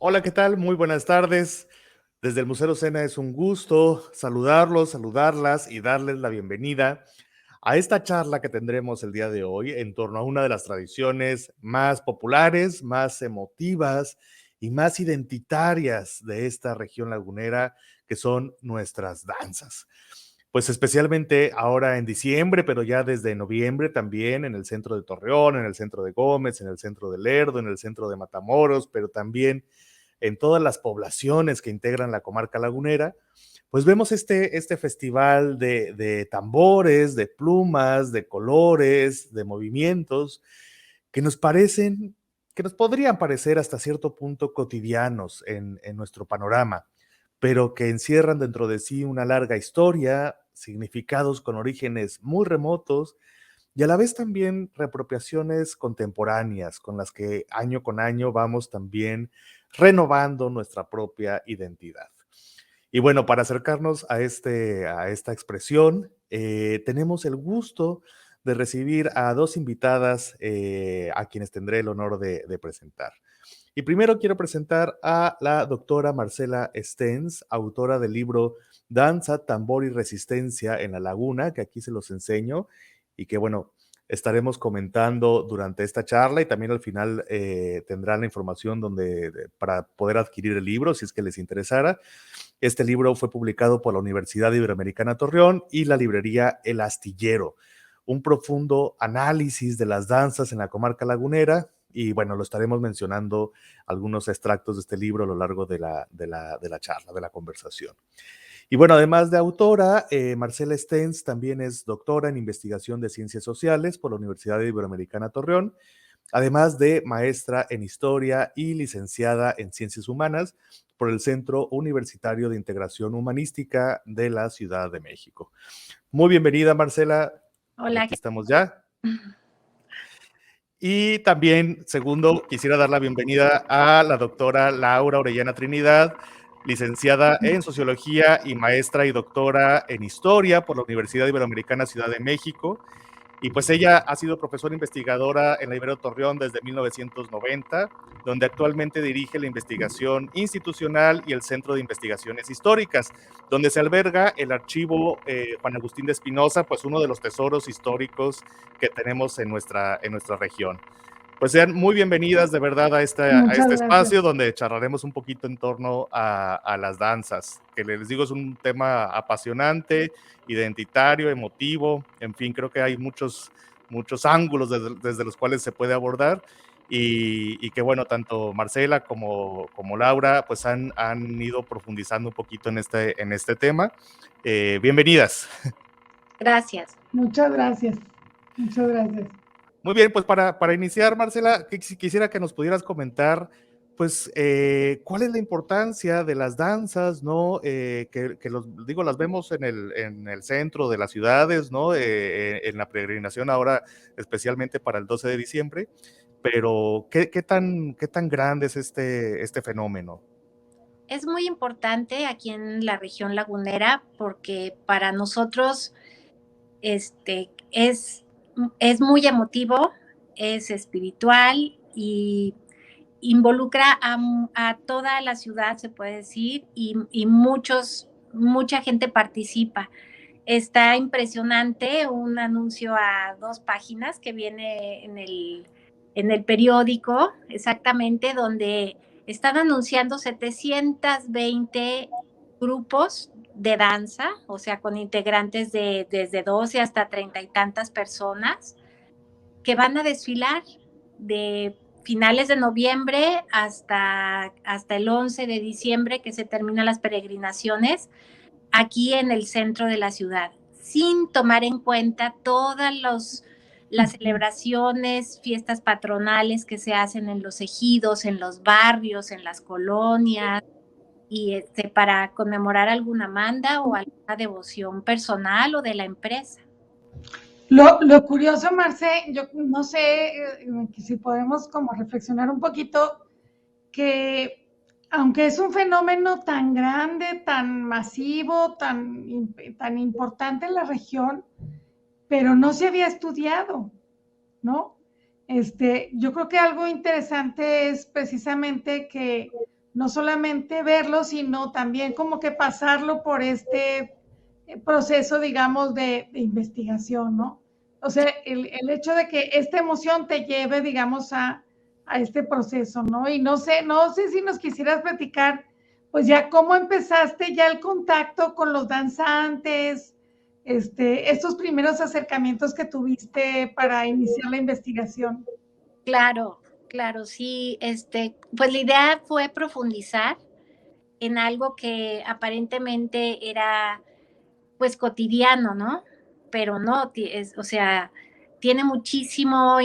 Hola, ¿qué tal? Muy buenas tardes. Desde el Museo Sena es un gusto saludarlos, saludarlas y darles la bienvenida a esta charla que tendremos el día de hoy en torno a una de las tradiciones más populares, más emotivas y más identitarias de esta región lagunera, que son nuestras danzas. Pues especialmente ahora en diciembre, pero ya desde noviembre también en el centro de Torreón, en el centro de Gómez, en el centro de Lerdo, en el centro de Matamoros, pero también en todas las poblaciones que integran la comarca lagunera, pues vemos este festival de tambores, de plumas, de colores, de movimientos, que nos parecen, que nos podrían parecer hasta cierto punto cotidianos en nuestro panorama, pero que encierran dentro de sí una larga historia, significados con orígenes muy remotos y a la vez también reapropiaciones contemporáneas con las que año con año vamos también renovando nuestra propia identidad. Y bueno, para acercarnos a esta expresión, tenemos el gusto de recibir a dos invitadas a quienes tendré el honor de presentar. Y primero quiero presentar a la doctora Marcela Stens, autora del libro Danza, Tambor y Resistencia en la Laguna, que aquí se los enseño y que, bueno, estaremos comentando durante esta charla y también al final tendrán la información para poder adquirir el libro si es que les interesara. Este libro fue publicado por la Universidad Iberoamericana Torreón y la librería El Astillero. Un profundo análisis de las danzas en la comarca lagunera y bueno, lo estaremos mencionando algunos extractos de este libro a lo largo de la charla, de la conversación. Y bueno, además de autora, Marcela Stens también es doctora en investigación de ciencias sociales por la Universidad Iberoamericana Torreón, además de maestra en historia y licenciada en ciencias humanas por el Centro Universitario de Integración Humanística de la Ciudad de México. Muy bienvenida, Marcela. Hola. Aquí estamos ya. Y también, segundo, quisiera dar la bienvenida a la doctora Laura Orellana Trinidad, licenciada en Sociología y maestra y doctora en Historia por la Universidad Iberoamericana Ciudad de México. Y pues ella ha sido profesora investigadora en la Ibero Torreón desde 1990, donde actualmente dirige la investigación institucional y el Centro de Investigaciones Históricas, donde se alberga el archivo Juan Agustín de Espinosa, pues uno de los tesoros históricos que tenemos en nuestra región. Pues sean muy bienvenidas de verdad a este espacio donde charlaremos un poquito en torno a las danzas, que les digo es un tema apasionante, identitario, emotivo, en fin, creo que hay muchos ángulos desde los cuales se puede abordar y que bueno, tanto Marcela como Laura pues han ido profundizando un poquito en este tema. Bienvenidas. Gracias. Muchas gracias. Muchas gracias. Muy bien, pues para iniciar, Marcela, quisiera que nos pudieras comentar, pues, cuál es la importancia de las danzas, ¿no? Las vemos en el centro de las ciudades, ¿no? En la peregrinación ahora, especialmente para el 12 de diciembre, pero ¿qué tan grande es este fenómeno? Es muy importante aquí en la región lagunera porque para nosotros es muy emotivo, es espiritual y involucra a toda la ciudad, se puede decir, y mucha gente participa. Está impresionante un anuncio a 2 páginas que viene en el periódico, exactamente, donde están anunciando 720 grupos de danza, o sea, con integrantes desde 12 hasta 30 y tantas personas, que van a desfilar de finales de noviembre hasta el 11 de diciembre, que se terminan las peregrinaciones, aquí en el centro de la ciudad, sin tomar en cuenta todas las celebraciones, fiestas patronales que se hacen en los ejidos, en los barrios, en las colonias, y para conmemorar alguna manda o alguna devoción personal o de la empresa. Lo curioso, Marce, yo no sé si podemos como reflexionar un poquito que aunque es un fenómeno tan grande, tan masivo, tan importante en la región, pero no se había estudiado, ¿no? Yo creo que algo interesante es precisamente que no solamente verlo, sino también como que pasarlo por este proceso, digamos, de investigación, ¿no? O sea, el hecho de que esta emoción te lleve, digamos, a este proceso, ¿no? Y no sé si nos quisieras platicar, pues ya cómo empezaste ya el contacto con los danzantes, estos primeros acercamientos que tuviste para iniciar la investigación. Claro, claro, sí, pues la idea fue profundizar en algo que aparentemente era pues cotidiano, ¿no? Pero no, o sea, tiene muchísimos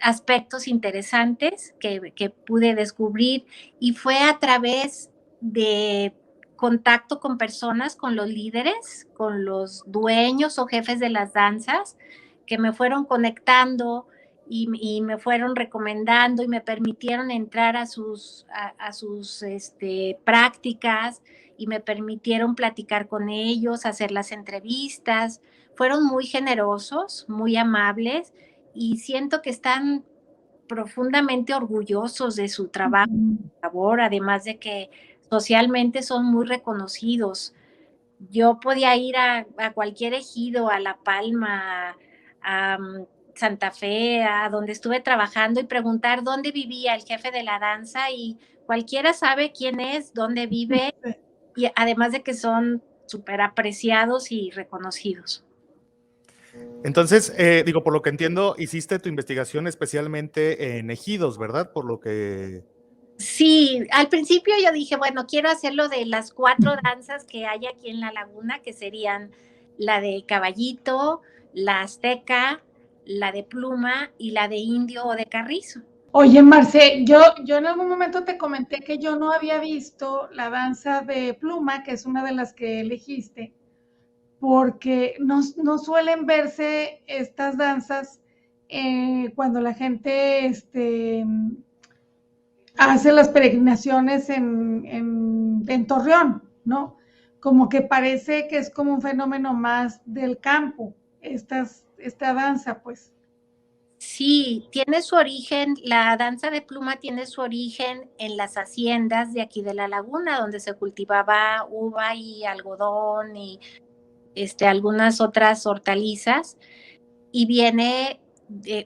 aspectos interesantes que pude descubrir y fue a través de contacto con personas, con los líderes, con los dueños o jefes de las danzas, que me fueron conectando y me fueron recomendando y me permitieron entrar a sus prácticas y me permitieron platicar con ellos, hacer las entrevistas. Fueron muy generosos, muy amables y siento que están profundamente orgullosos de su trabajo, labor, además de que socialmente son muy reconocidos. Yo podía ir a cualquier ejido, a La Palma, a Santa Fe, a donde estuve trabajando y preguntar dónde vivía el jefe de la danza y cualquiera sabe quién es, dónde vive y además de que son súper apreciados y reconocidos. Entonces, digo, por lo que entiendo, hiciste tu investigación especialmente en ejidos, ¿verdad? Por lo que... Sí, al principio yo dije, bueno, quiero hacerlo de las 4 danzas que hay aquí en la laguna, que serían la de caballito, la azteca, la de pluma y la de indio o de carrizo. Oye, Marce, yo en algún momento te comenté que yo no había visto la danza de pluma, que es una de las que elegiste, porque no suelen verse estas danzas cuando la gente hace las peregrinaciones en Torreón, ¿no? Como que parece que es como un fenómeno más del campo, esta danza, pues. Sí, tiene su origen, la danza de pluma tiene su origen en las haciendas de aquí de la laguna, donde se cultivaba uva y algodón y algunas otras hortalizas. Y viene,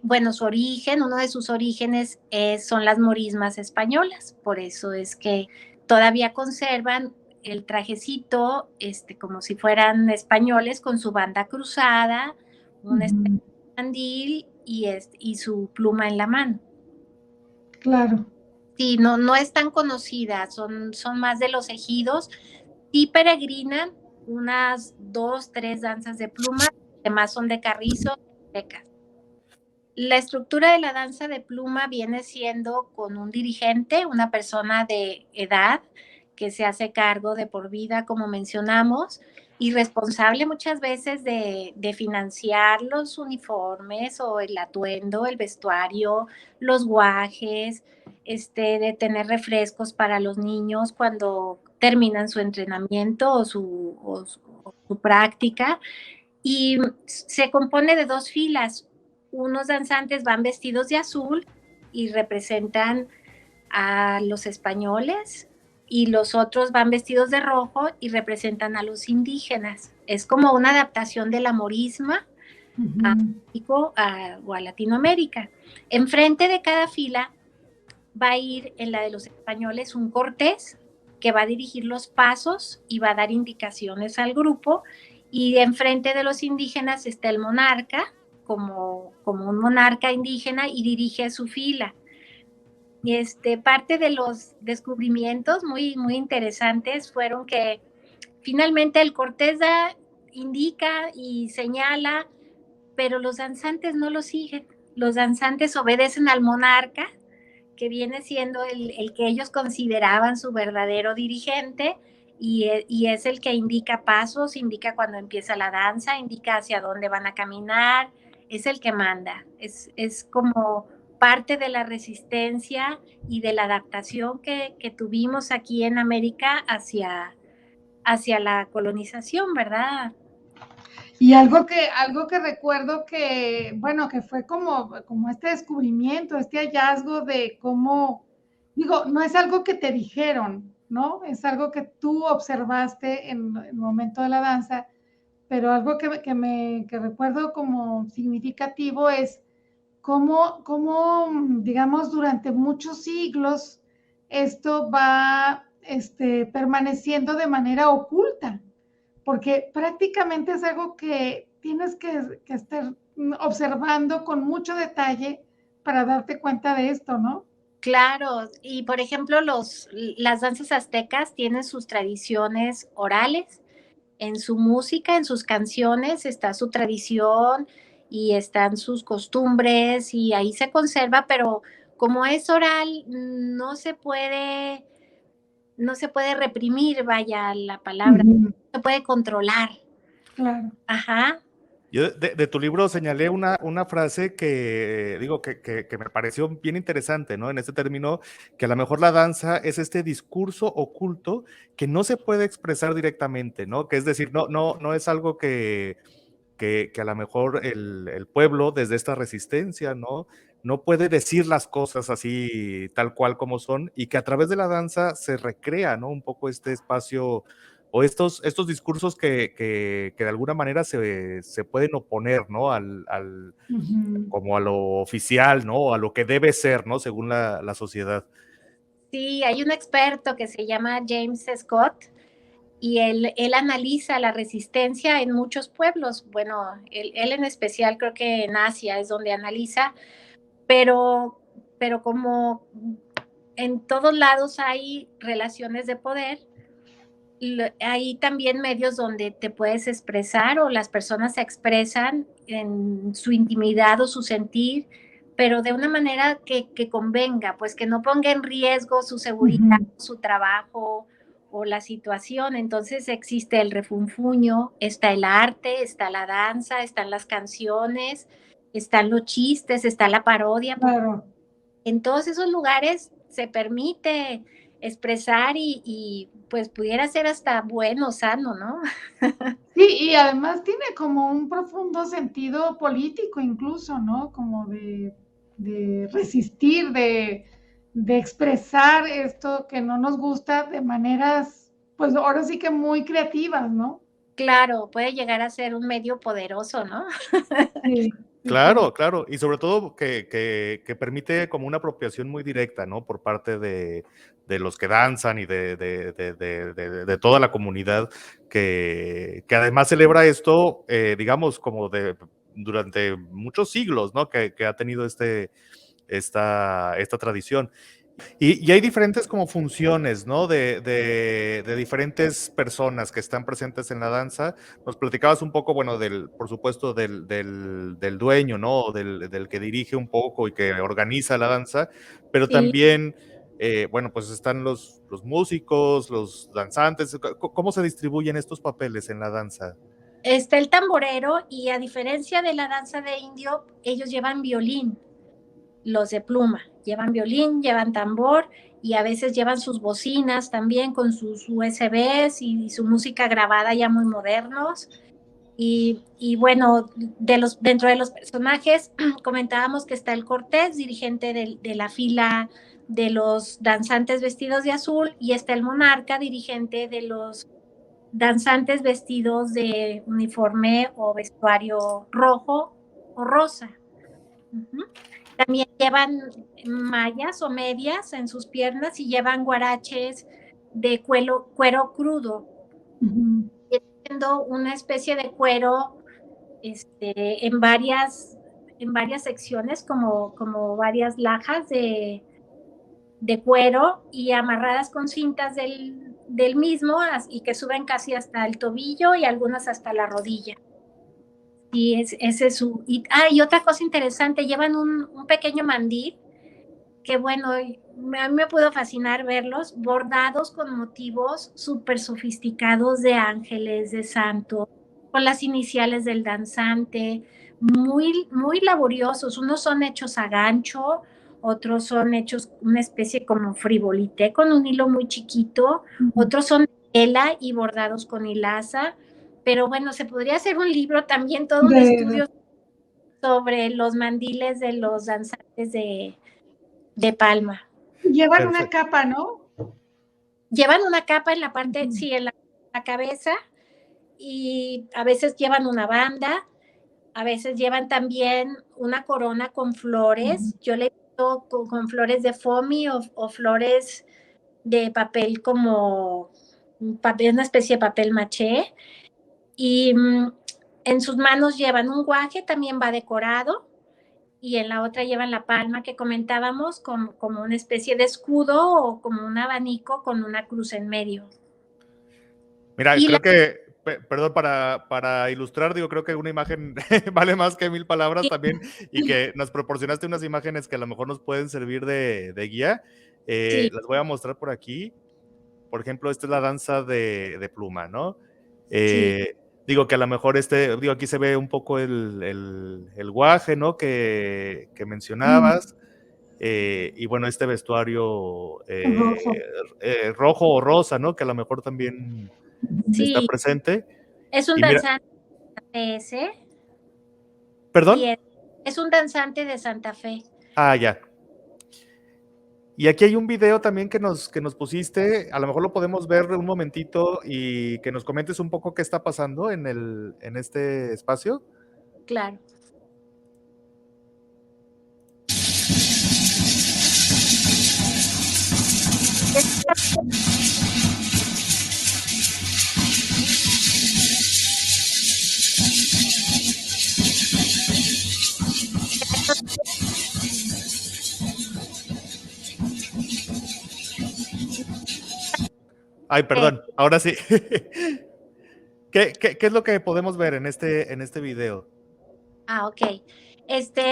bueno, su origen, uno de sus orígenes son las morismas españolas, por eso es que todavía conservan el trajecito, como si fueran españoles, con su banda cruzada, un mandil y su pluma en la mano. Claro. Sí, no es tan conocida, son más de los ejidos, y peregrinan unas 2, 3 danzas de pluma, además son de carrizo, secas. La estructura de la danza de pluma viene siendo con un dirigente, una persona de edad que se hace cargo de por vida, como mencionamos, y responsable muchas veces de financiar los uniformes o el atuendo, el vestuario, los guajes, de tener refrescos para los niños cuando terminan su entrenamiento o su práctica. Y se compone de 2 filas. Unos danzantes van vestidos de azul y representan a los españoles y los otros van vestidos de rojo y representan a los indígenas. Es como una adaptación de la morisma a México o a Latinoamérica. Enfrente de cada fila va a ir en la de los españoles un cortés que va a dirigir los pasos y va a dar indicaciones al grupo, y enfrente de los indígenas está el monarca como un monarca indígena y dirige su fila. Y parte de los descubrimientos muy, muy interesantes fueron que finalmente el cortés indica y señala, pero los danzantes no lo siguen. Los danzantes obedecen al monarca, que viene siendo el que ellos consideraban su verdadero dirigente, y es el que indica pasos, indica cuando empieza la danza, indica hacia dónde van a caminar, es el que manda, es como parte de la resistencia y de la adaptación que tuvimos aquí en América hacia la colonización, ¿verdad? Y algo que recuerdo que, bueno, que fue como este descubrimiento, este hallazgo de cómo digo, no es algo que te dijeron, ¿no? Es algo que tú observaste en el momento de la danza, pero algo que recuerdo como significativo es cómo, digamos, durante muchos siglos esto va permaneciendo de manera oculta, porque prácticamente es algo que tienes que estar observando con mucho detalle para darte cuenta de esto, ¿no? Claro, y por ejemplo, las danzas aztecas tienen sus tradiciones orales. En su música, en sus canciones, está su tradición y están sus costumbres y ahí se conserva, pero como es oral, no se puede reprimir, vaya la palabra, no se puede controlar. Claro. Ajá. Yo de tu libro señalé una frase que digo que me pareció bien interesante, ¿no? En este término, que a lo mejor la danza es este discurso oculto que no se puede expresar directamente, ¿no? Que es decir, no es algo que a lo mejor el pueblo desde esta resistencia, ¿no? No puede decir las cosas así tal cual como son y que a través de la danza se recrea, ¿no? Un poco este espacio o estos discursos que de alguna manera se pueden oponer, ¿no? Como a lo oficial, ¿no? O a lo que debe ser, ¿no? Según la sociedad. Sí, hay un experto que se llama James Scott y él analiza la resistencia en muchos pueblos. Bueno, él en especial creo que en Asia es donde analiza, pero, pero como en todos lados hay relaciones de poder, hay también medios donde te puedes expresar o las personas se expresan en su intimidad o su sentir, pero de una manera que convenga, pues que no ponga en riesgo su seguridad, su trabajo o la situación. Entonces existe el refunfuño, está el arte, está la danza, están las canciones, están los chistes, está la parodia. Claro. En todos esos lugares se permite expresar y pues pudiera ser hasta bueno, sano, ¿no? Sí, y además tiene como un profundo sentido político incluso, ¿no? Como de resistir, de expresar esto que no nos gusta de maneras, pues ahora sí que muy creativas, ¿no? Claro, puede llegar a ser un medio poderoso, ¿no? Sí, sí, sí. Claro, claro, y sobre todo que permite como una apropiación muy directa, ¿no? Por parte de los que danzan y de toda la comunidad que además celebra esto, digamos, como durante muchos siglos, ¿no? Que ha tenido esta tradición. Y hay diferentes como funciones, ¿no? De diferentes personas que están presentes en la danza. Nos platicabas un poco, bueno, por supuesto, del dueño, ¿no? Del que dirige un poco y que organiza la danza, pero Sí. también, bueno, pues están los músicos, los danzantes. ¿Cómo se distribuyen estos papeles en la danza? Está el tamborero y a diferencia de la danza de indio, ellos llevan violín. Los de pluma, llevan violín, llevan tambor y a veces llevan sus bocinas también con sus USBs y su música grabada ya muy modernos. Y bueno, dentro de los personajes comentábamos que está el Cortés, dirigente de la fila de los danzantes vestidos de azul, y está el Monarca, dirigente de los danzantes vestidos de uniforme o vestuario rojo o rosa. Uh-huh. También llevan mallas o medias en sus piernas y llevan guaraches de cuero crudo, siendo una especie de cuero en varias secciones, como varias lajas de cuero y amarradas con cintas del mismo y que suben casi hasta el tobillo y algunas hasta la rodilla. Y ese es su... Y otra cosa interesante, llevan un pequeño mandil que bueno, a mí me pudo fascinar verlos, bordados con motivos súper sofisticados de ángeles, de santos, con las iniciales del danzante, muy, muy laboriosos. Unos son hechos a gancho, otros son hechos una especie como frivolité con un hilo muy chiquito, otros son de tela y bordados con hilaza. Pero bueno, se podría hacer un libro también, todo un estudio sobre los mandiles de los danzantes de Palma. llevan una Perfecto. capa, ¿no? Llevan una capa en la parte, sí, en la cabeza, y a veces llevan una banda, a veces llevan también una corona con flores. Yo le he visto con flores de foamy o flores de papel como una especie de papel maché. Y en sus manos llevan un guaje, también va decorado, y en la otra llevan la palma que comentábamos como una especie de escudo o como un abanico con una cruz en medio. Mira, Y creo que, perdón, para ilustrar, digo, creo que una imagen vale más que 1000 palabras también, y que nos proporcionaste unas imágenes que a lo mejor nos pueden servir de guía. sí, Las voy a mostrar por aquí. Por ejemplo, esta es la danza de pluma, ¿no? sí. Digo que a lo mejor digo, aquí se ve un poco el guaje, ¿no? Que mencionabas. Y bueno, este vestuario Rojo. rojo o rosa, ¿no? Que a lo mejor también está Sí, presente. es un Y mira, danzante ese, ¿perdón? y es un danzante de Santa Fe. Ah, ya. Y aquí hay un video también que nos pusiste, a lo mejor lo podemos ver un momentito y que nos comentes un poco qué está pasando en este espacio. Claro. Ay, perdón, ahora sí. ¿Qué es lo que podemos ver en este video? Ok.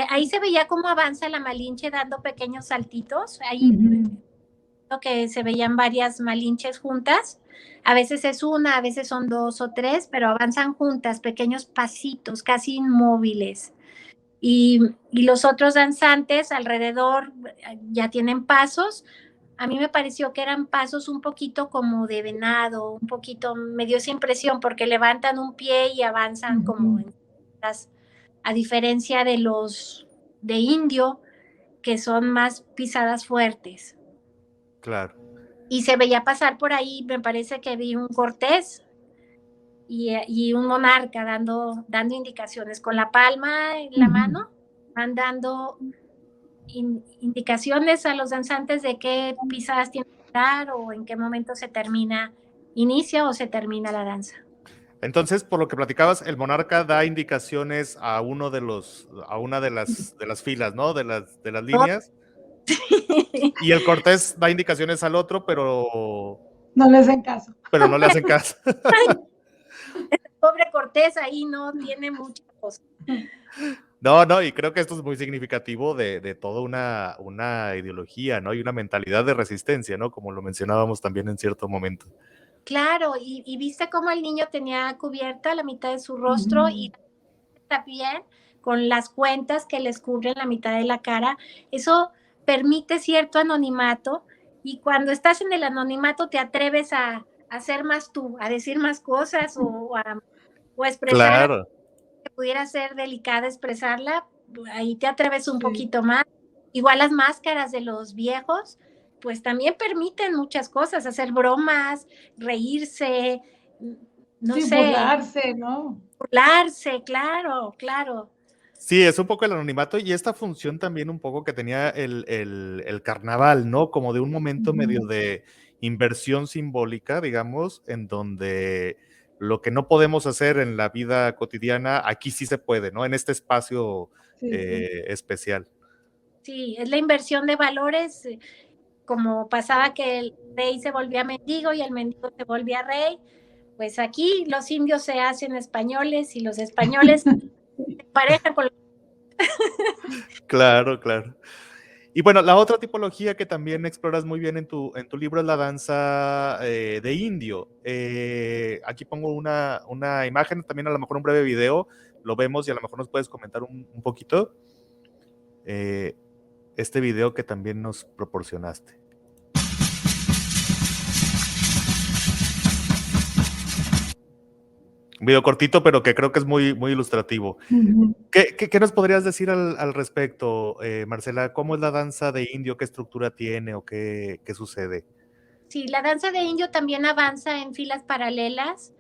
Ahí se veía cómo avanza la Malinche dando pequeños saltitos. Ahí que se veían varias Malinches juntas. A veces es una, a veces son 2 o 3, pero avanzan juntas, pequeños pasitos, casi inmóviles. Y los otros danzantes alrededor ya tienen pasos. A mí me pareció que eran pasos un poquito como de venado, un poquito, me dio esa impresión porque levantan un pie y avanzan como a diferencia de los de indio, que son más pisadas fuertes. Claro. Y se veía pasar por ahí, me parece que vi un cortés y un monarca dando indicaciones con la palma en la mano, van dando indicaciones a los danzantes de qué pisadas tienen que dar o en qué momento inicia o se termina la danza. Entonces, por lo que platicabas, el monarca da indicaciones a una de las filas, ¿no? De las líneas. Y el cortés da indicaciones al otro, pero no le hacen caso. Pero no le hacen caso. Pobre Cortés ahí no tiene mucha cosa. No, y creo que esto es muy significativo de toda una ideología, ¿no? Y una mentalidad de resistencia, ¿no? Como lo mencionábamos también en cierto momento. Claro, y viste cómo el niño tenía cubierta la mitad de su rostro y también con las cuentas que les cubren la mitad de la cara. Eso permite cierto anonimato y cuando estás en el anonimato te atreves a hacer más tú, a decir más cosas o a expresar Claro. que pudiera ser delicada expresarla, ahí te atreves un poquito más. Igual las máscaras de los viejos, pues también permiten muchas cosas, hacer bromas, reírse, no sé. Burlarse, ¿no? Burlarse, claro. Sí, es un poco el anonimato y esta función también un poco que tenía el carnaval, ¿no? Como de un momento medio de inversión simbólica, digamos, en donde lo que no podemos hacer en la vida cotidiana, aquí sí se puede, ¿no? En este espacio especial. Sí, es la inversión de valores, como pasaba que el rey se volvía mendigo y el mendigo se volvía rey, pues aquí los indios se hacen españoles y los españoles se parejan con los... Claro. Y bueno, la otra tipología que también exploras muy bien en tu libro es la danza de indio. Aquí pongo una imagen, también a lo mejor un breve video, lo vemos y a lo mejor nos puedes comentar un poquito este video que también nos proporcionaste. Un video cortito, pero que creo que es muy, muy ilustrativo. Ujú. ¿Qué nos podrías decir al respecto, Marcela? ¿Cómo es la danza de indio? ¿Qué estructura tiene o qué sucede? Sí, la danza de indio también avanza en filas paralelas.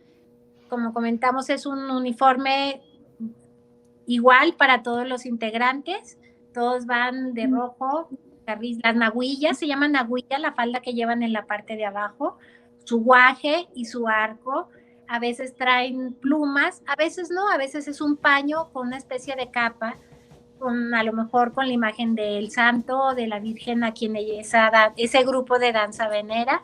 Como comentamos, es un uniforme igual para todos los integrantes. Todos van de rojo, las naguillas, se llama naguilla, la falda que llevan en la parte de abajo, su guaje y su arco. A veces traen plumas, a veces no, a veces es un paño con una especie de capa, a lo mejor con la imagen del santo o de la Virgen a quien ese grupo de danza venera.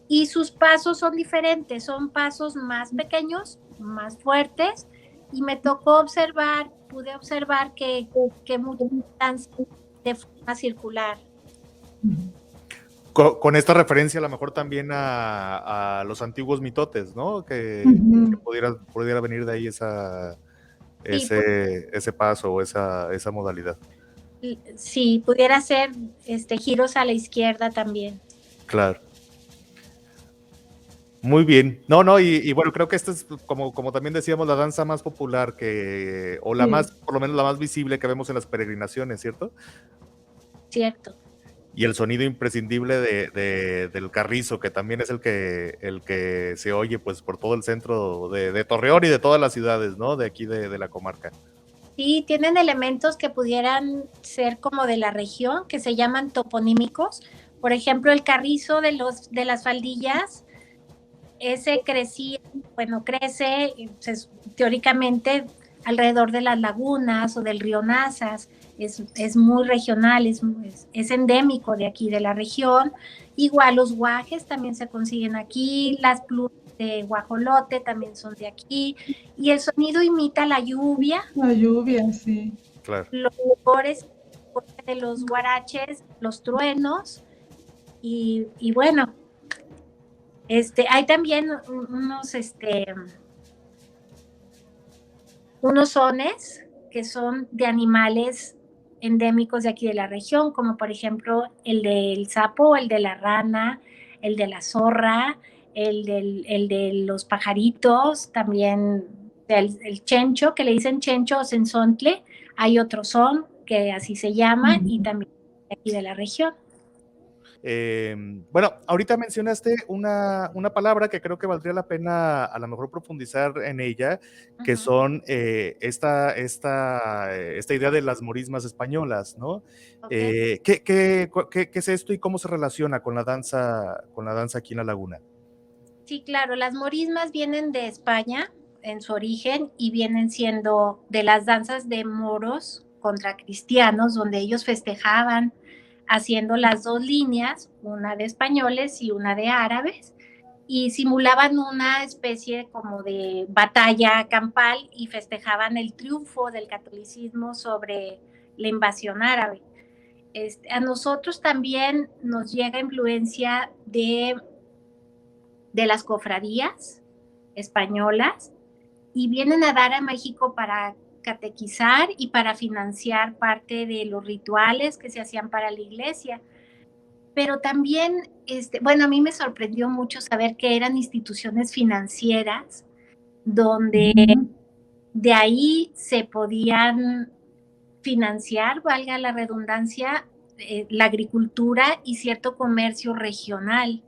Y sus pasos son diferentes, son pasos más pequeños, más fuertes, y me tocó pude observar que muchos danzan de forma circular. Con esta referencia a lo mejor también a los antiguos mitotes, ¿no? Que pudiera venir de ahí ese paso o esa modalidad. Sí, pudiera ser giros a la izquierda también. Claro. Muy bien. No, y bueno, creo que esta es, como también decíamos, la danza más popular o la más, por lo menos la más visible que vemos en las peregrinaciones, ¿cierto? Cierto. Y el sonido imprescindible del carrizo, que también es el que se oye pues por todo el centro de Torreón y de todas las ciudades, ¿no? De aquí de la comarca. Sí, tienen elementos que pudieran ser como de la región, que se llaman toponímicos. Por ejemplo, el carrizo de las faldillas, ese crece teóricamente alrededor de las lagunas o del río Nazas. Es muy regional, es endémico de aquí, de la región. Igual los guajes también se consiguen aquí, las plumas de guajolote también son de aquí, y el sonido imita la lluvia. La lluvia, sí. Claro. Los colores de los guaraches, los truenos, y bueno, hay también unos sones que son de animales endémicos de aquí de la región, como por ejemplo el del sapo, el de la rana, el de la zorra, el de los pajaritos, también el chencho, que le dicen chencho o sensontle. Hay otro son que así se llama, y también de aquí de la región. Bueno, ahorita mencionaste una palabra que creo que valdría la pena a lo mejor profundizar en ella, que son esta idea de las morismas españolas, ¿no? Okay. ¿Qué es esto y cómo se relaciona con la danza aquí en la laguna? Sí, claro, las morismas vienen de España en su origen y vienen siendo de las danzas de moros contra cristianos, donde ellos festejaban haciendo las dos líneas, una de españoles y una de árabes, y simulaban una especie como de batalla campal y festejaban el triunfo del catolicismo sobre la invasión árabe. A nosotros también nos llega influencia de las cofradías españolas, y vienen a dar a México para catequizar y para financiar parte de los rituales que se hacían para la iglesia. Pero también, bueno, a mí me sorprendió mucho saber que eran instituciones financieras donde de ahí se podían financiar, valga la redundancia, la agricultura y cierto comercio regional.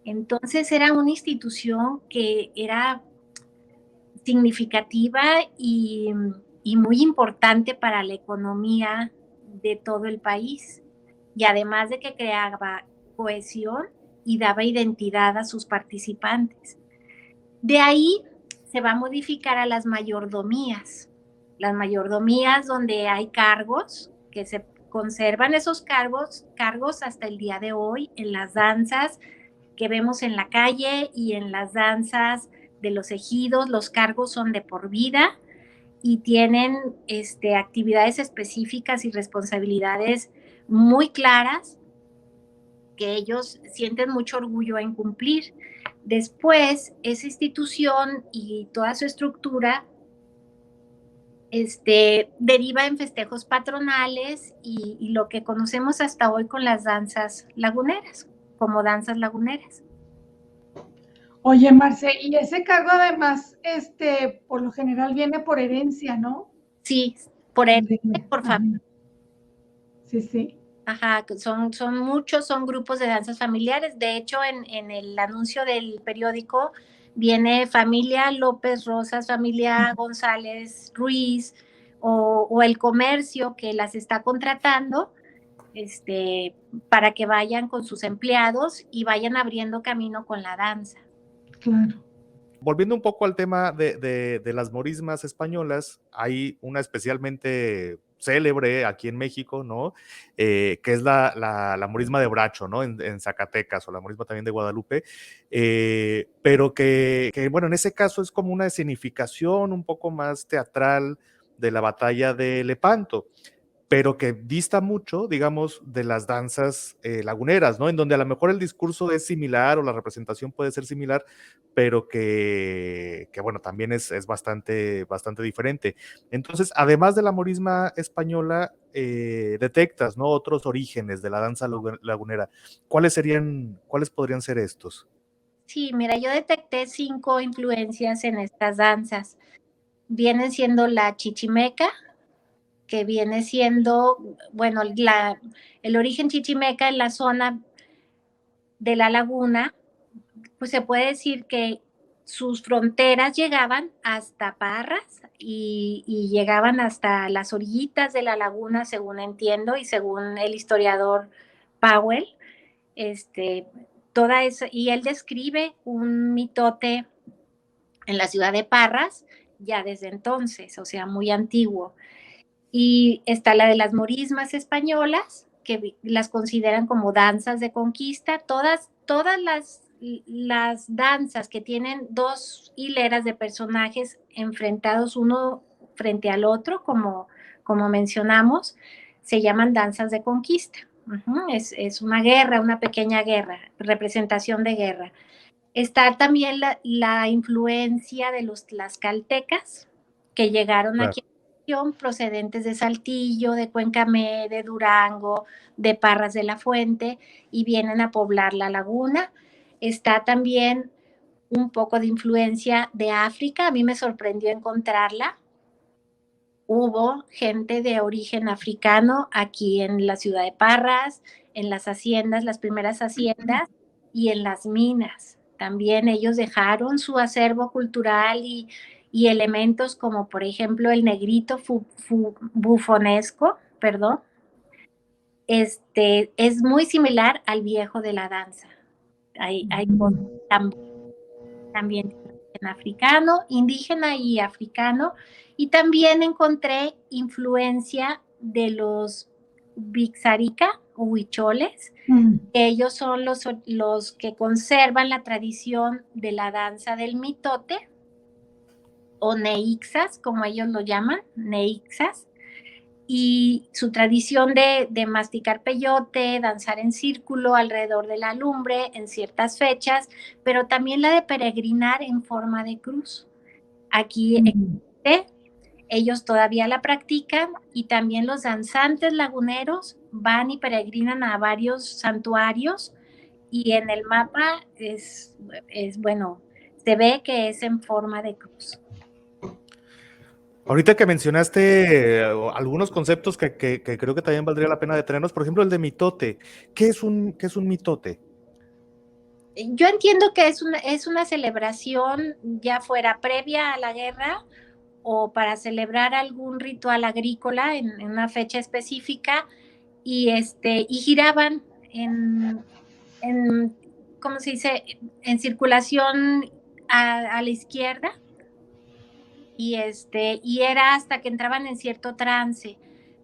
Entonces era una institución que era significativa y muy importante para la economía de todo el país. Y además de que creaba cohesión y daba identidad a sus participantes. De ahí se va a modificar a las mayordomías. Las mayordomías donde hay cargos, que se conservan esos cargos hasta el día de hoy en las danzas que vemos en la calle y en las danzas de los ejidos. Los cargos son de por vida y tienen actividades específicas y responsabilidades muy claras que ellos sienten mucho orgullo en cumplir. Después, esa institución y toda su estructura deriva en festejos patronales y lo que conocemos hasta hoy con las danzas laguneras, como danzas laguneras. Oye, Marce, y ese cargo además, por lo general viene por herencia, ¿no? Sí, por él, por Ajá. familia. Sí, sí. Ajá, son muchos, son grupos de danzas familiares. De hecho, en el anuncio del periódico viene familia López Rosas, familia González Ruiz, o el comercio que las está contratando, para que vayan con sus empleados y vayan abriendo camino con la danza. Claro. Volviendo un poco al tema de las morismas españolas, hay una especialmente célebre aquí en México, ¿no? Que es la morisma de Bracho, ¿no? En Zacatecas, o la morisma también de Guadalupe, pero bueno, en ese caso es como una escenificación un poco más teatral de la batalla de Lepanto, pero que dista mucho, digamos, de las danzas laguneras, ¿no? En donde a lo mejor el discurso es similar o la representación puede ser similar, pero que bueno, también es bastante, bastante diferente. Entonces, además de la morisma española, detectas, ¿no? Otros orígenes de la danza lagunera. ¿Cuáles podrían ser estos? Sí, mira, yo detecté 5 influencias en estas danzas. Vienen siendo la chichimeca, que viene siendo, bueno, el origen chichimeca en la zona de la laguna, pues se puede decir que sus fronteras llegaban hasta Parras y llegaban hasta las orillitas de la laguna, según entiendo y según el historiador Powell. Este, Toda eso, y él describe un mitote en la ciudad de Parras ya desde entonces, o sea, muy antiguo. Y está la de las morismas españolas, que las consideran como danzas de conquista. Todas las danzas que tienen 2 hileras de personajes enfrentados uno frente al otro, como mencionamos, se llaman danzas de conquista. Es una guerra, una pequeña guerra, representación de guerra. Está también la influencia de los tlaxcaltecas que llegaron Claro. aquí a la región procedentes de Saltillo, de Cuencamé, de Durango, de Parras de la Fuente y vienen a poblar la laguna. Está también un poco de influencia de África, a mí me sorprendió encontrarla. Hubo gente de origen africano aquí en la ciudad de Parras, en las haciendas, las primeras haciendas y en las minas. También ellos dejaron su acervo cultural y elementos como por ejemplo el negrito bufonesco, perdón. Es muy similar al viejo de la danza. Hay cosas también en africano, indígena y africano, y también encontré influencia de los Vixarica o huicholes. Ellos son los que conservan la tradición de la danza del mitote, o neixas, como ellos lo llaman, neixas, y su tradición de masticar peyote, danzar en círculo alrededor de la lumbre en ciertas fechas, pero también la de peregrinar en forma de cruz. Aquí ellos todavía la practican y también los danzantes laguneros van y peregrinan a varios santuarios y en el mapa bueno, se ve que es en forma de cruz. Ahorita que mencionaste algunos conceptos que creo que también valdría la pena detenernos, por ejemplo, el de mitote. ¿Qué es un mitote? Yo entiendo que es una celebración ya fuera previa a la guerra o para celebrar algún ritual agrícola en una fecha específica y giraban en ¿cómo se dice? En circulación a la izquierda y era hasta que entraban en cierto trance.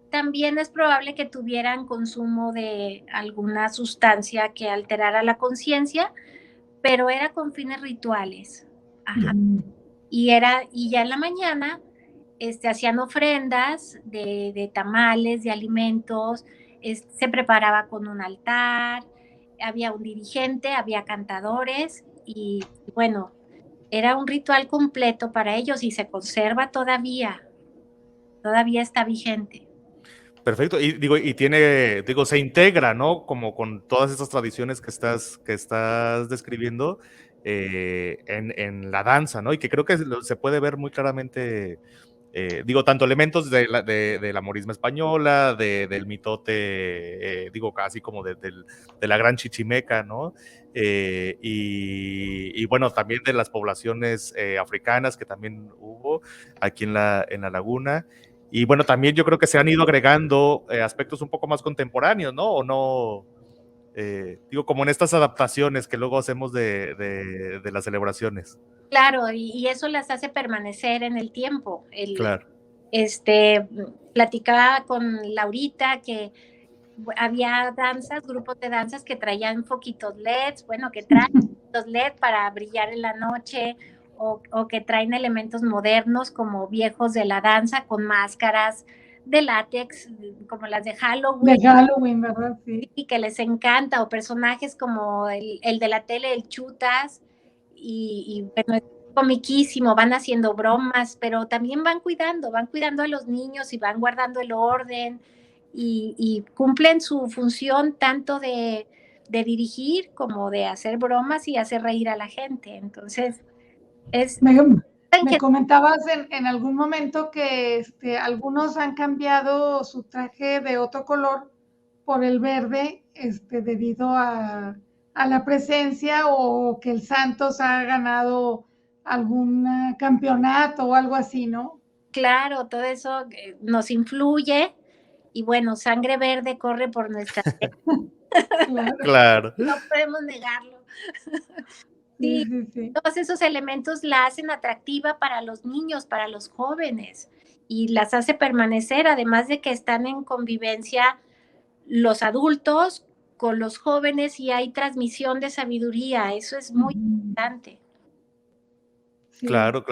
También es probable que tuvieran consumo de alguna sustancia que alterara la conciencia, pero era con fines rituales. Ajá. Y ya en la mañana hacían ofrendas de tamales, de alimentos, se preparaba con un altar, había un dirigente, había cantadores y bueno, era un ritual completo para ellos y se conserva todavía está vigente. Perfecto, y digo, se integra, ¿no? Como con todas estas tradiciones que estás describiendo en la danza, ¿no? Y que creo que se puede ver muy claramente, tanto elementos de la morisma española, del mitote, casi como de la gran chichimeca, ¿no? Y bueno, también de las poblaciones africanas que también hubo aquí en la laguna. Y bueno, también yo creo que se han ido agregando aspectos un poco más contemporáneos, ¿no? O no, como en estas adaptaciones que luego hacemos de las celebraciones. Claro, y eso las hace permanecer en el tiempo. Claro. Platicaba con Laurita que había grupos de danzas que traían foquitos LEDs, bueno, que traen foquitos LED para brillar en la noche, o que traen elementos modernos como viejos de la danza con máscaras de látex, como las de Halloween. De Halloween, ¿verdad? Sí. Y que les encanta, o personajes como el de la tele, el Chutas, y bueno, es comiquísimo, van haciendo bromas, pero también van cuidando a los niños y van guardando el orden y cumplen su función tanto de dirigir como de hacer bromas y hacer reír a la gente. Entonces, me comentabas en algún momento que algunos han cambiado su traje de otro color por el verde debido a la presencia o que el Santos ha ganado algún campeonato o algo así, ¿no? Claro, todo eso nos influye y bueno, sangre verde corre por nuestra Claro. No podemos negarlo. Sí. Todos esos elementos la hacen atractiva para los niños, para los jóvenes, y las hace permanecer, además de que están en convivencia los adultos con los jóvenes y hay transmisión de sabiduría. Eso es muy importante. Sí. Claro.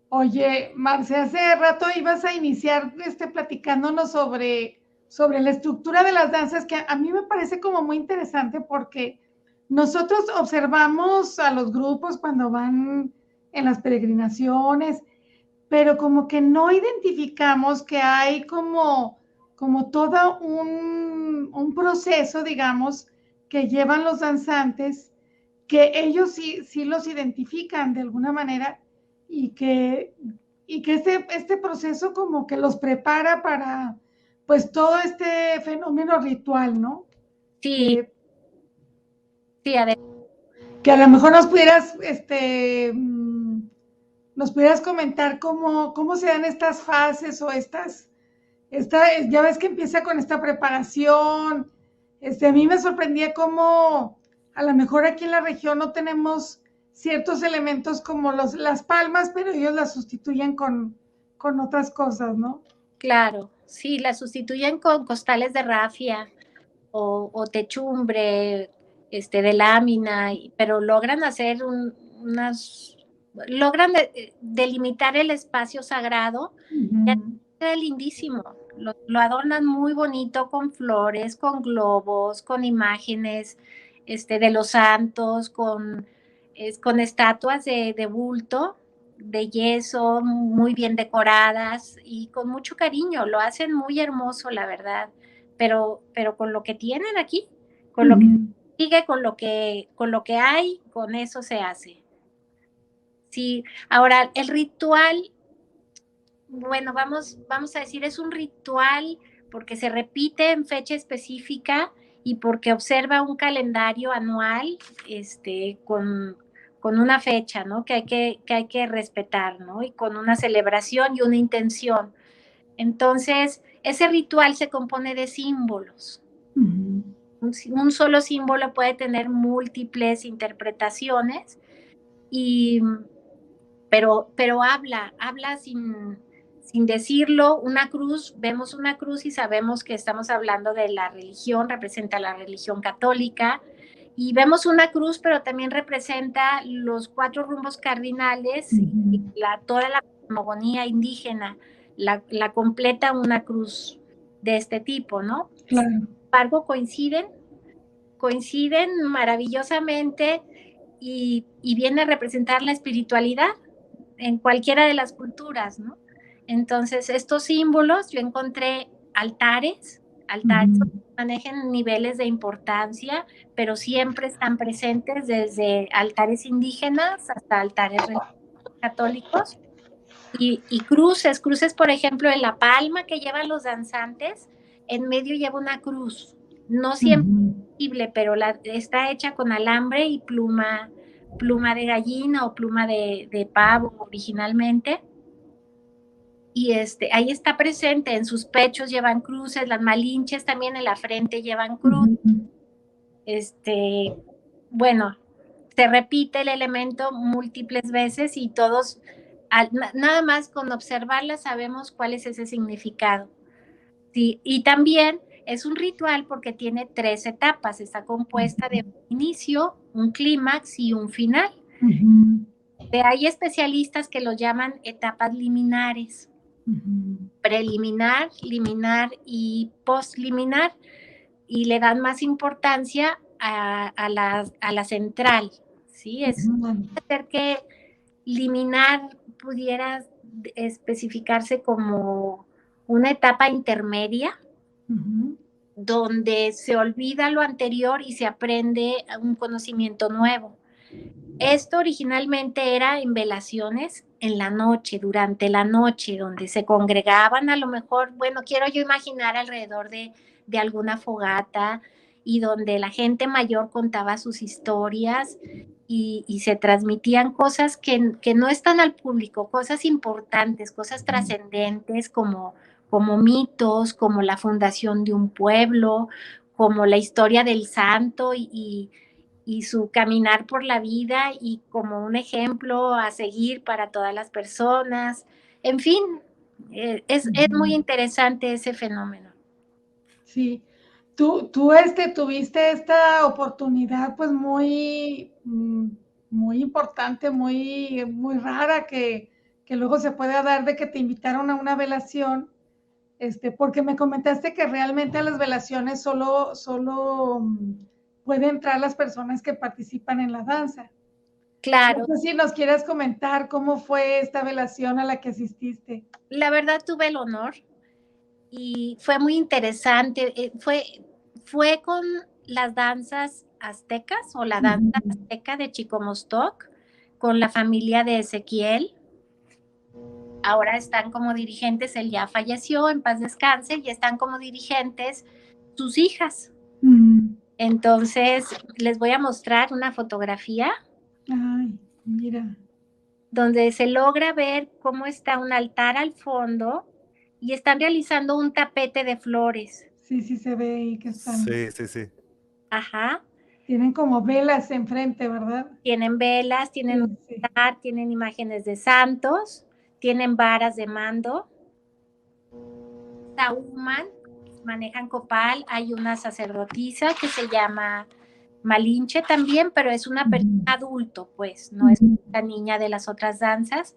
Oye, Marce, hace rato ibas a iniciar platicándonos sobre la estructura de las danzas, que a mí me parece como muy interesante porque nosotros observamos a los grupos cuando van en las peregrinaciones, pero como que no identificamos que hay como todo un proceso, digamos, que llevan los danzantes, que ellos sí los identifican de alguna manera y que este proceso como que los prepara para pues todo este fenómeno ritual, ¿no? Sí, que a lo mejor nos pudieras comentar cómo se dan estas fases o ya ves que empieza con esta preparación. A mí me sorprendía cómo a lo mejor aquí en la región no tenemos ciertos elementos como las palmas, pero ellos las sustituyen con otras cosas, ¿no? Claro, sí, las sustituyen con costales de rafia o techumbre, de lámina, pero logran hacer logran delimitar el espacio sagrado. Queda lindísimo, lo adornan muy bonito con flores, con globos, con imágenes de los santos, con estatuas de bulto, de yeso, muy bien decoradas y con mucho cariño, lo hacen muy hermoso, la verdad, pero con lo que tienen aquí, con lo que sigue, con lo que hay, con eso se hace. Sí, ahora el ritual, bueno, vamos a decir, es un ritual porque se repite en fecha específica y porque observa un calendario anual, con una fecha, ¿no? Que hay que respetar, ¿no? Y con una celebración y una intención. Entonces, ese ritual se compone de símbolos. Un solo símbolo puede tener múltiples interpretaciones, pero habla sin decirlo. Una cruz, vemos una cruz y sabemos que estamos hablando de la religión, representa la religión católica, y vemos una cruz, pero también representa los 4 rumbos cardinales y toda la cosmogonía indígena, la completa una cruz de este tipo, ¿no? Claro. Sin embargo, coinciden maravillosamente y viene a representar la espiritualidad en cualquiera de las culturas, ¿no? Entonces, estos símbolos, yo encontré altares donde manejen niveles de importancia, pero siempre están presentes desde altares indígenas hasta altares católicos. Y cruces, por ejemplo, en la palma que llevan los danzantes, en medio lleva una cruz. No siempre es visible, pero está hecha con alambre y pluma de gallina o pluma de pavo originalmente. Y ahí está presente, en sus pechos llevan cruces, las malinches también en la frente llevan cruz. Bueno, se repite el elemento múltiples veces y todos, nada más con observarla sabemos cuál es ese significado. Sí, y también es un ritual porque tiene 3 etapas, está compuesta de un inicio, un clímax y un final. Hay especialistas que lo llaman etapas liminares, preliminar, liminar y postliminar, y le dan más importancia a la central, ¿sí? Es hacer que liminar pudiera especificarse como una etapa intermedia, donde se olvida lo anterior y se aprende un conocimiento nuevo. Esto originalmente era en velaciones en la noche, durante la noche, donde se congregaban a lo mejor, bueno, quiero yo imaginar alrededor de alguna fogata y donde la gente mayor contaba sus historias y se transmitían cosas que no están al público, cosas importantes, cosas trascendentes como mitos, como la fundación de un pueblo, como la historia del santo y su caminar por la vida y como un ejemplo a seguir para todas las personas. En fin, es muy interesante ese fenómeno. Sí, tú tuviste esta oportunidad pues muy importante, muy rara que luego se puede dar de que te invitaron a una velación, porque me comentaste que realmente a las velaciones solo pueden entrar las personas que participan en la danza. Claro. No sé si nos quieres comentar cómo fue esta velación a la que asististe. La verdad tuve el honor y fue muy interesante. Fue con las danzas aztecas o la danza azteca de Chicomostoc, con la familia de Ezequiel. Ahora están como dirigentes, él ya falleció, en paz descanse, y están como dirigentes sus hijas. Entonces, les voy a mostrar una fotografía. Ay, mira. Donde se logra ver cómo está un altar al fondo y están realizando un tapete de flores. Sí, se ve ahí que están. Sí. Ajá. Tienen como velas enfrente, ¿verdad? Tienen velas, tienen un altar, tienen imágenes de santos, tienen varas de mando. Sahuman, manejan copal, hay una sacerdotisa que se llama Malinche también, pero es una persona adulto, pues, no es la niña de las otras danzas.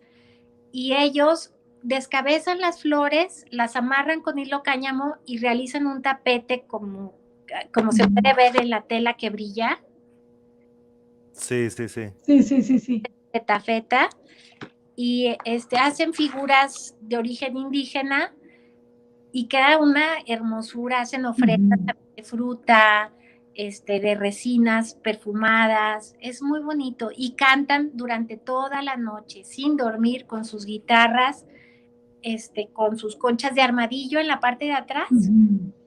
Y ellos descabezan las flores, las amarran con hilo cáñamo y realizan un tapete como se puede ver en la tela que brilla. Sí. De tafeta. Y hacen figuras de origen indígena y queda una hermosura, hacen ofrendas de fruta, de resinas perfumadas, es muy bonito, y cantan durante toda la noche, sin dormir, con sus guitarras, con sus conchas de armadillo en la parte de atrás.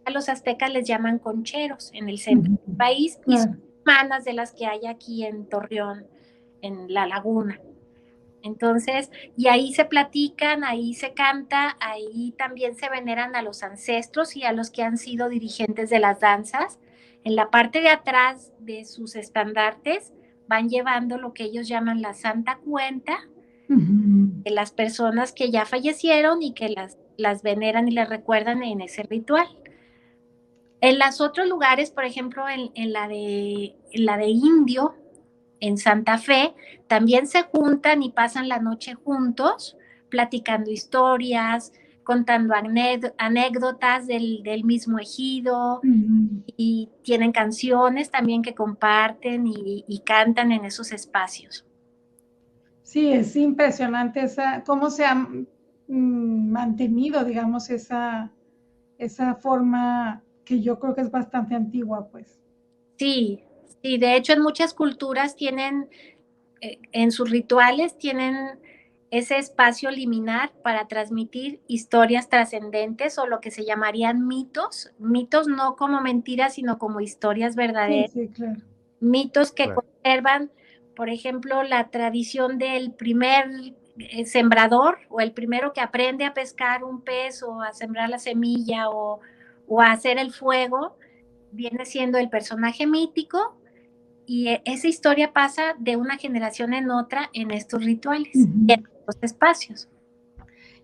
A los aztecas les llaman concheros en el centro del país, y son hermanas de las que hay aquí en Torreón, en la laguna. Entonces, y ahí se platican, ahí se canta, ahí también se veneran a los ancestros y a los que han sido dirigentes de las danzas. En la parte de atrás de sus estandartes van llevando lo que ellos llaman la Santa Cuenta, de las personas que ya fallecieron y que las veneran y las recuerdan en ese ritual. En los otros lugares, por ejemplo, en la de Indio, en Santa Fe, también se juntan y pasan la noche juntos, platicando historias, contando anécdotas del mismo ejido, y tienen canciones también que comparten y cantan en esos espacios. Sí, es impresionante cómo se ha mantenido, digamos, esa esa forma que yo creo que es bastante antigua, pues. Sí, sí, de hecho en muchas culturas tienen, en sus rituales tienen ese espacio liminar para transmitir historias trascendentes o lo que se llamarían mitos, mitos no como mentiras, sino como historias Sí, verdaderas, sí, claro. mitos que Claro. conservan, por ejemplo, la tradición del primer sembrador o el primero que aprende a pescar un pez o a sembrar la semilla o a hacer el fuego, viene siendo el personaje mítico y esa historia pasa de una generación en otra en estos rituales, en estos espacios.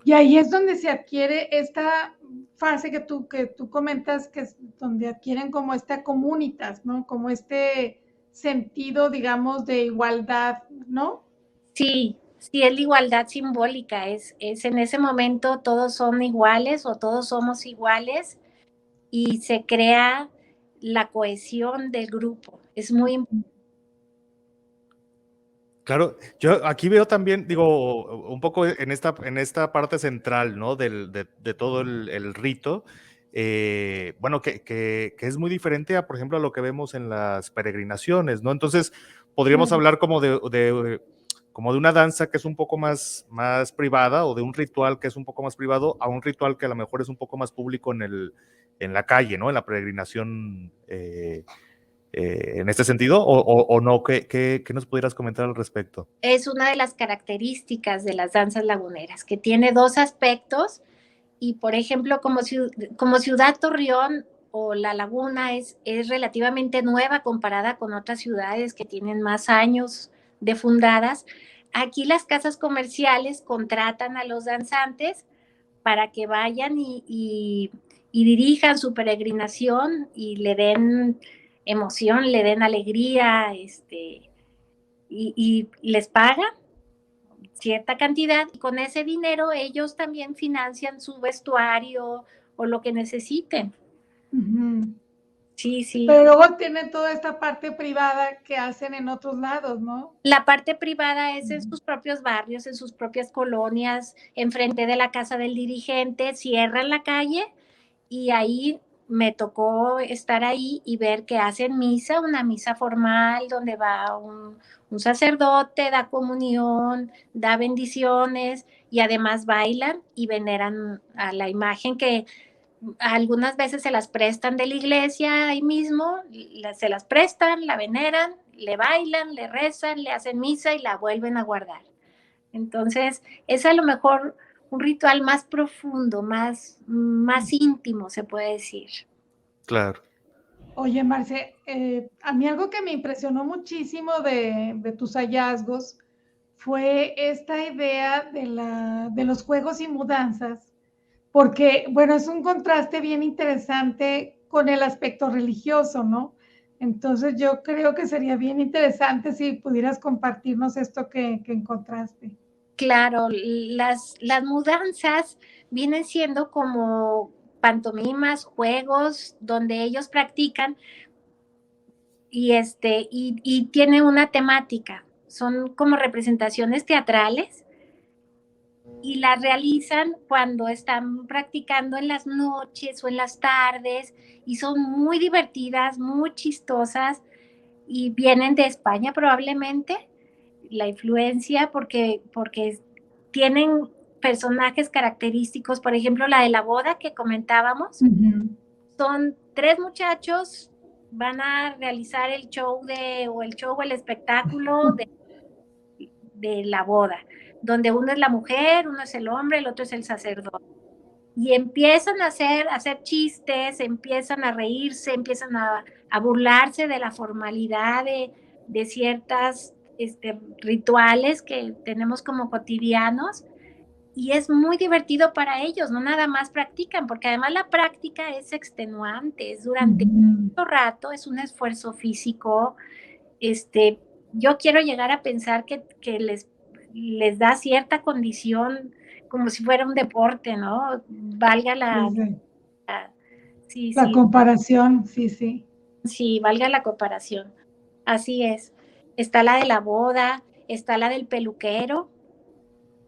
Y ahí es donde se adquiere esta fase que tú comentas, que es donde adquieren como esta comunitas, ¿no? Como este sentido, digamos, de igualdad, ¿no? Sí, sí, es la igualdad simbólica, es en ese momento todos son iguales o todos somos iguales y se crea la cohesión del grupo. Es muy importante. Claro, yo aquí veo también, digo, un poco en esta parte central, ¿no? De todo el rito, bueno, que es muy diferente a, por ejemplo, a lo que vemos en las peregrinaciones, ¿no? Entonces, podríamos hablar como como de una danza que es un poco más privada o de un ritual que es un poco más privado a un ritual que a lo mejor es un poco más público en la calle, ¿no? En la peregrinación. En este sentido, o no, ¿qué nos pudieras comentar al respecto? Es una de las características de las danzas laguneras, que tiene dos aspectos y, por ejemplo, como Ciudad Torreón o La Laguna es relativamente nueva comparada con otras ciudades que tienen más años de fundadas, aquí las casas comerciales contratan a los danzantes para que vayan y dirijan su peregrinación y le den emoción, le den alegría, y les pagan cierta cantidad y con ese dinero ellos también financian su vestuario o lo que necesiten. Sí, sí. Pero luego tienen toda esta parte privada que hacen en otros lados, ¿no? La parte privada es en sus propios barrios, en sus propias colonias, enfrente de la casa del dirigente, cierran la calle y ahí me tocó estar ahí y ver que hacen misa, una misa formal donde va un sacerdote, da comunión, da bendiciones y además bailan y veneran a la imagen que algunas veces se las prestan de la iglesia ahí mismo, se las prestan, la veneran, le bailan, le rezan, le hacen misa y la vuelven a guardar. Entonces, es a lo mejor un ritual más profundo, más íntimo, se puede decir. Claro. Oye, Marce, a mí algo que me impresionó muchísimo de tus hallazgos fue esta idea de los juegos y mudanzas, porque, bueno, es un contraste bien interesante con el aspecto religioso, ¿no? Entonces yo creo que sería bien interesante si pudieras compartirnos esto que encontraste. Claro, las mudanzas vienen siendo como pantomimas, juegos donde ellos practican y tiene una temática. Son como representaciones teatrales y las realizan cuando están practicando en las noches o en las tardes y son muy divertidas, muy chistosas y vienen de España probablemente la influencia porque tienen personajes característicos, por ejemplo la de la boda que comentábamos, son 3 muchachos, van a realizar el show o el espectáculo de la boda, donde uno es la mujer, uno es el hombre, el otro es el sacerdote. Y empiezan a hacer chistes, empiezan a reírse, empiezan a burlarse de la formalidad de ciertas rituales que tenemos como cotidianos. Y es muy divertido para ellos, no nada más practican, porque además la práctica es extenuante, es durante mucho rato, es un esfuerzo físico. Yo quiero llegar a pensar que les da cierta condición como si fuera un deporte, ¿no? Valga sí, La sí, comparación, sí, sí. sí, valga la comparación. Así es. Está la de la boda, está la del peluquero.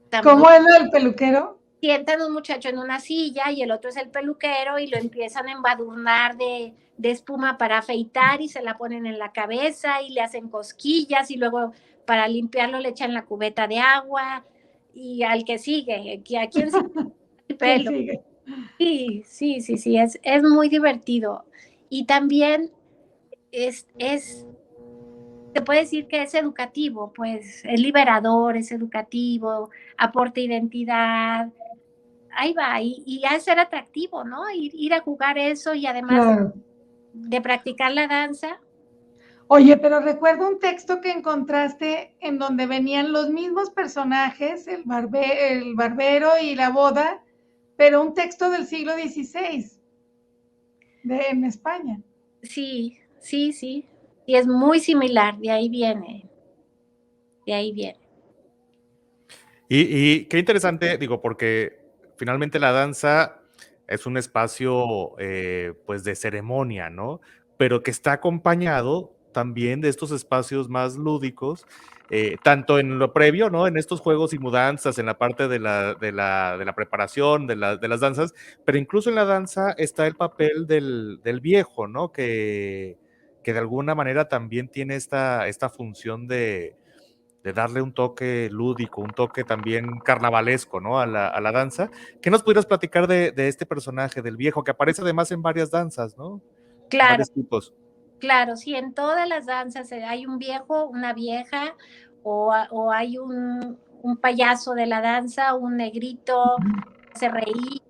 También ¿Cómo es lo del peluquero? sientan un muchacho en una silla y el otro es el peluquero y lo empiezan a embadurnar de espuma para afeitar y se la ponen en la cabeza y le hacen cosquillas y luego para limpiarlo le echan la cubeta de agua y al que sigue, ¿a quién sigue el pelo? Sigue? Sí, es muy divertido. Y también se puede decir que es educativo, pues es liberador, es educativo, aporta identidad, ahí va, y ha de ser atractivo, ¿no? Ir a jugar eso y además Claro. de practicar la danza. Oye, pero recuerdo un texto que encontraste en donde venían los mismos personajes, el barbero y la boda, pero un texto del siglo XVI, en España. Sí, y es muy similar, de ahí viene. Y qué interesante, digo, porque finalmente la danza es un espacio pues de ceremonia, ¿no? Pero que está acompañado también de estos espacios más lúdicos, tanto en lo previo, ¿no? En estos juegos y mudanzas, en la parte de la preparación, de las danzas, pero incluso en la danza está el papel del viejo, ¿no? Que de alguna manera también tiene esta función de darle un toque lúdico, un toque también carnavalesco, ¿no? A la danza. ¿Qué nos pudieras platicar de este personaje, del viejo, que aparece además en varias danzas, ¿no? En Claro, varios tipos. claro, sí, en todas las danzas hay un viejo, una vieja, o hay un payaso de la danza, un negrito, hace reír,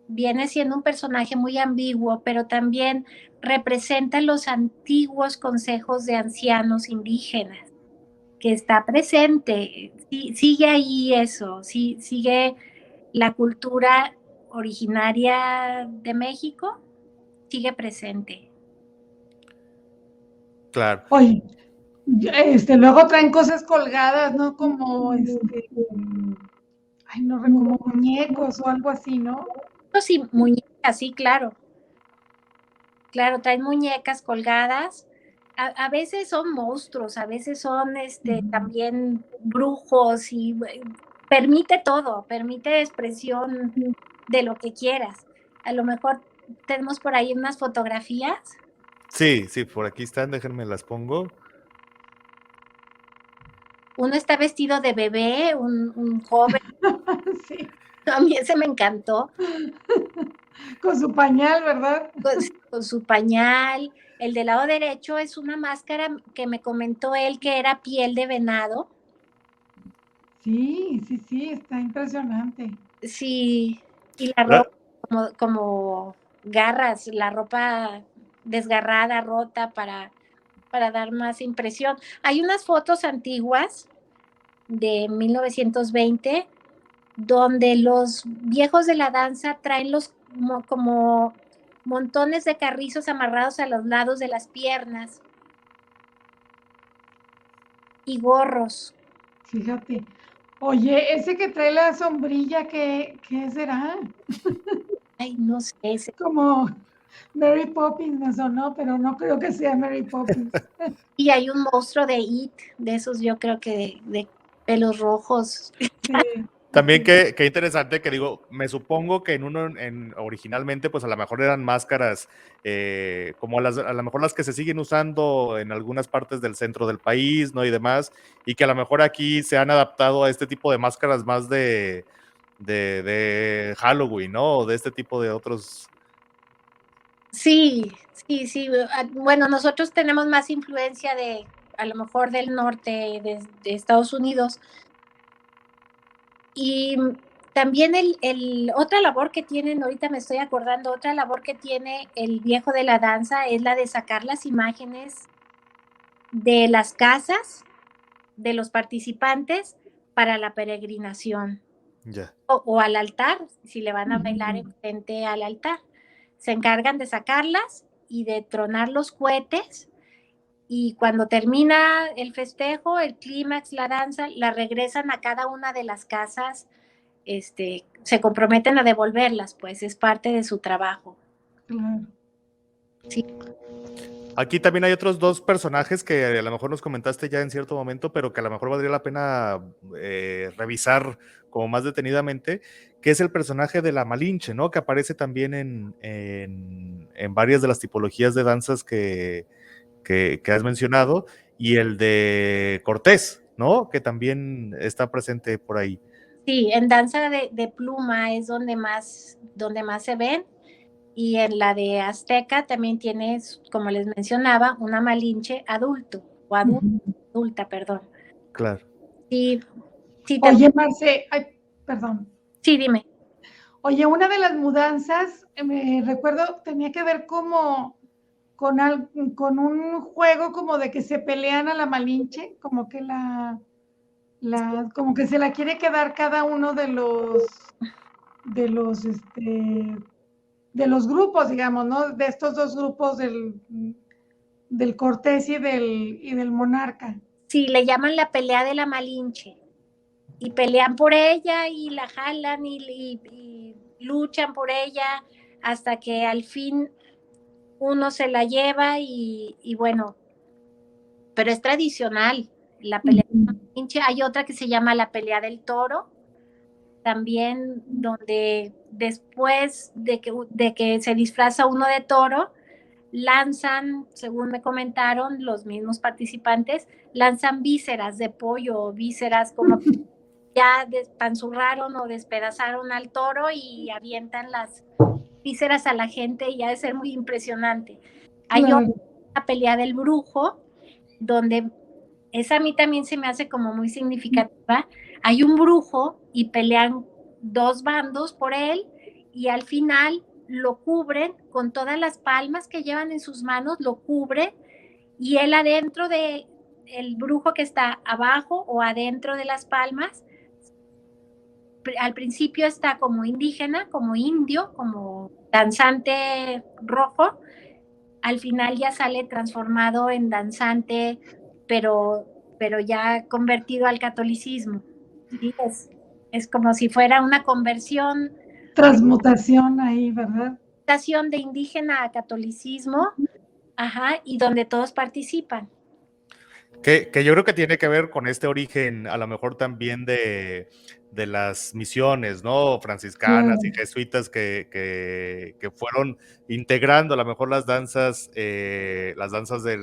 viene siendo un personaje muy ambiguo, pero también representa los antiguos consejos de ancianos indígenas, que está presente, sí, sigue ahí eso, sí, sigue la cultura originaria de México, sigue presente. Claro. Oye, luego traen cosas colgadas, ¿no? Como, ay, no recuerdo, como muñecos o algo así, ¿no? Sí, muñecas, sí, claro, traen muñecas colgadas. A veces son monstruos, a veces son también brujos y permite todo, permite expresión de lo que quieras. A lo mejor tenemos por ahí unas fotografías. Sí, sí, por aquí están, déjenme las pongo. Uno está vestido de bebé, un joven, Sí, a mí ese me encantó, con su pañal, ¿verdad? con su pañal. El del lado derecho es una máscara que me comentó él que era piel de venado. Sí, está impresionante. Sí, y la La- ropa como garras, la ropa desgarrada, rota para dar más impresión. Hay unas fotos antiguas de 1920 donde los viejos de la danza traen como montones de carrizos amarrados a los lados de las piernas y gorros. Fíjate. Oye, ese que trae la sombrilla, ¿qué será? Ay, no sé. Como Mary Poppins me sonó, pero no creo que sea Mary Poppins. Y hay un monstruo de It, de esos yo creo que de pelos rojos. Sí, También sí. qué interesante que digo, me supongo que originalmente, pues a lo mejor eran máscaras como a lo mejor las que se siguen usando en algunas partes del centro del país, ¿no? Y demás, y que a lo mejor aquí se han adaptado a este tipo de máscaras más de Halloween, ¿no? O de este tipo de otros. Sí. Bueno, nosotros tenemos más influencia a lo mejor del norte de Estados Unidos. Y también otra labor que tienen, ahorita me estoy acordando, otra labor que tiene el viejo de la danza es la de sacar las imágenes de las casas de los participantes para la peregrinación. Ya. O al altar, si le van a bailar enfrente al altar. Se encargan de sacarlas y de tronar los cohetes, y cuando termina el festejo, el clímax, la danza, la regresan a cada una de las casas, se comprometen a devolverlas, pues es parte de su trabajo. Claro. Sí. Aquí también hay otros dos personajes que a lo mejor nos comentaste ya en cierto momento, pero que a lo mejor valdría la pena revisar como más detenidamente, que es el personaje de la Malinche, ¿no? Que aparece también en varias de las tipologías de danzas que has mencionado, y el de Cortés, ¿no? Que también está presente por ahí. Sí, en danza de pluma es donde más se ven, y en la de Azteca también tienes, como les mencionaba, una Malinche adulto, o adulta, perdón. Claro. Sí, sí, Oye, Marce, ay, perdón. Sí, dime. Oye, una de las mudanzas, me recuerdo, tenía que ver como con un juego como de que se pelean a la Malinche, como que como que se la quiere quedar cada uno de los grupos, digamos, ¿no? De estos dos grupos del Cortés y del Monarca. Sí, le llaman la pelea de la Malinche, y pelean por ella y la jalan y luchan por ella hasta que al fin uno se la lleva y bueno, pero es tradicional la pelea de la Malinche. Hay otra que se llama la pelea del toro, también, donde después de que se disfraza uno de toro, lanzan, según me comentaron los mismos participantes, lanzan vísceras de pollo o vísceras como ya despanzurraron o despedazaron al toro y avientan las vísceras a la gente, y ha de ser muy impresionante. Hay otra pelea del brujo, donde esa a mí también se me hace como muy significativa. Hay un brujo y pelean dos bandos por él, y al final lo cubren con todas las palmas que llevan en sus manos, lo cubren, y él adentro de el brujo que está abajo o adentro de las palmas, al principio está como indígena, como indio, como danzante rojo, al final ya sale transformado en danzante, pero ya convertido al catolicismo. ¿Sí? Es como si fuera una conversión. Transmutación ahí, ¿verdad? De indígena a catolicismo, ajá, y donde todos participan. Que yo creo que tiene que ver con este origen, a lo mejor también de las misiones, ¿no? Franciscanas y jesuitas que fueron integrando a lo mejor las danzas de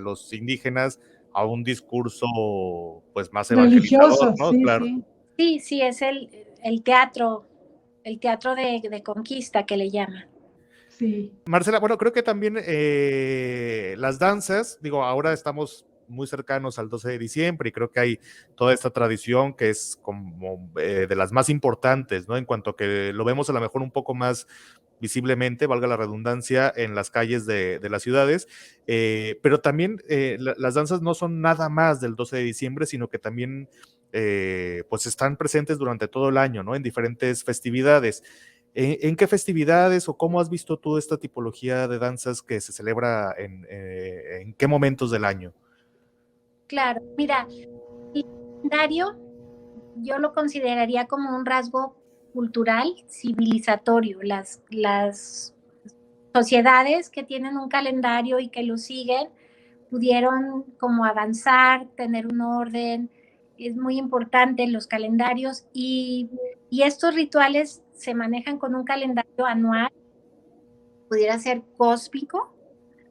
los indígenas a un discurso pues más evangelizador, religioso, ¿no? sí, Claro. Sí, sí, es el teatro de conquista que le llaman. Sí. Marcela, bueno, creo que también las danzas, digo, ahora estamos muy cercanos al 12 de diciembre y creo que hay toda esta tradición que es como de las más importantes, ¿no? En cuanto a que lo vemos a lo mejor un poco más visiblemente, valga la redundancia, en las calles de las ciudades, pero también las danzas no son nada más del 12 de diciembre, sino que también pues están presentes durante todo el año, ¿no? En diferentes festividades. ¿En qué festividades o cómo has visto tú esta tipología de danzas que se celebra en qué momentos del año? Claro, mira, el calendario yo lo consideraría como un rasgo cultural, civilizatorio. Las sociedades que tienen un calendario y que lo siguen pudieron como avanzar, tener un orden. Es muy importante los calendarios, y estos rituales se manejan con un calendario anual, pudiera ser cósmico.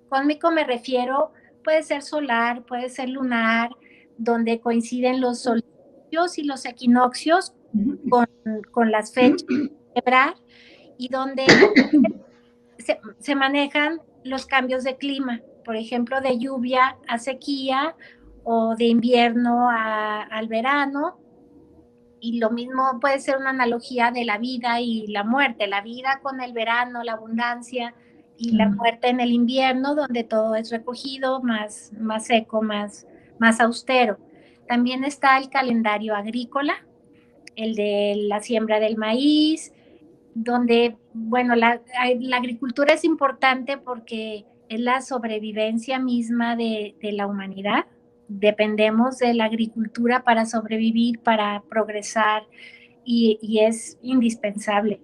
Cósmico me refiero, puede ser solar, puede ser lunar, donde coinciden los solsticios y los equinoccios con las fechas de celebrar, y donde se manejan los cambios de clima, por ejemplo, de lluvia a sequía o de invierno al verano. Y lo mismo puede ser una analogía de la vida y la muerte, la vida con el verano, la abundancia, y la muerte en el invierno, donde todo es recogido, más seco, más austero. También está el calendario agrícola, el de la siembra del maíz, donde, bueno, la agricultura es importante porque es la sobrevivencia misma de la humanidad. Dependemos de la agricultura para sobrevivir, para progresar, y es indispensable.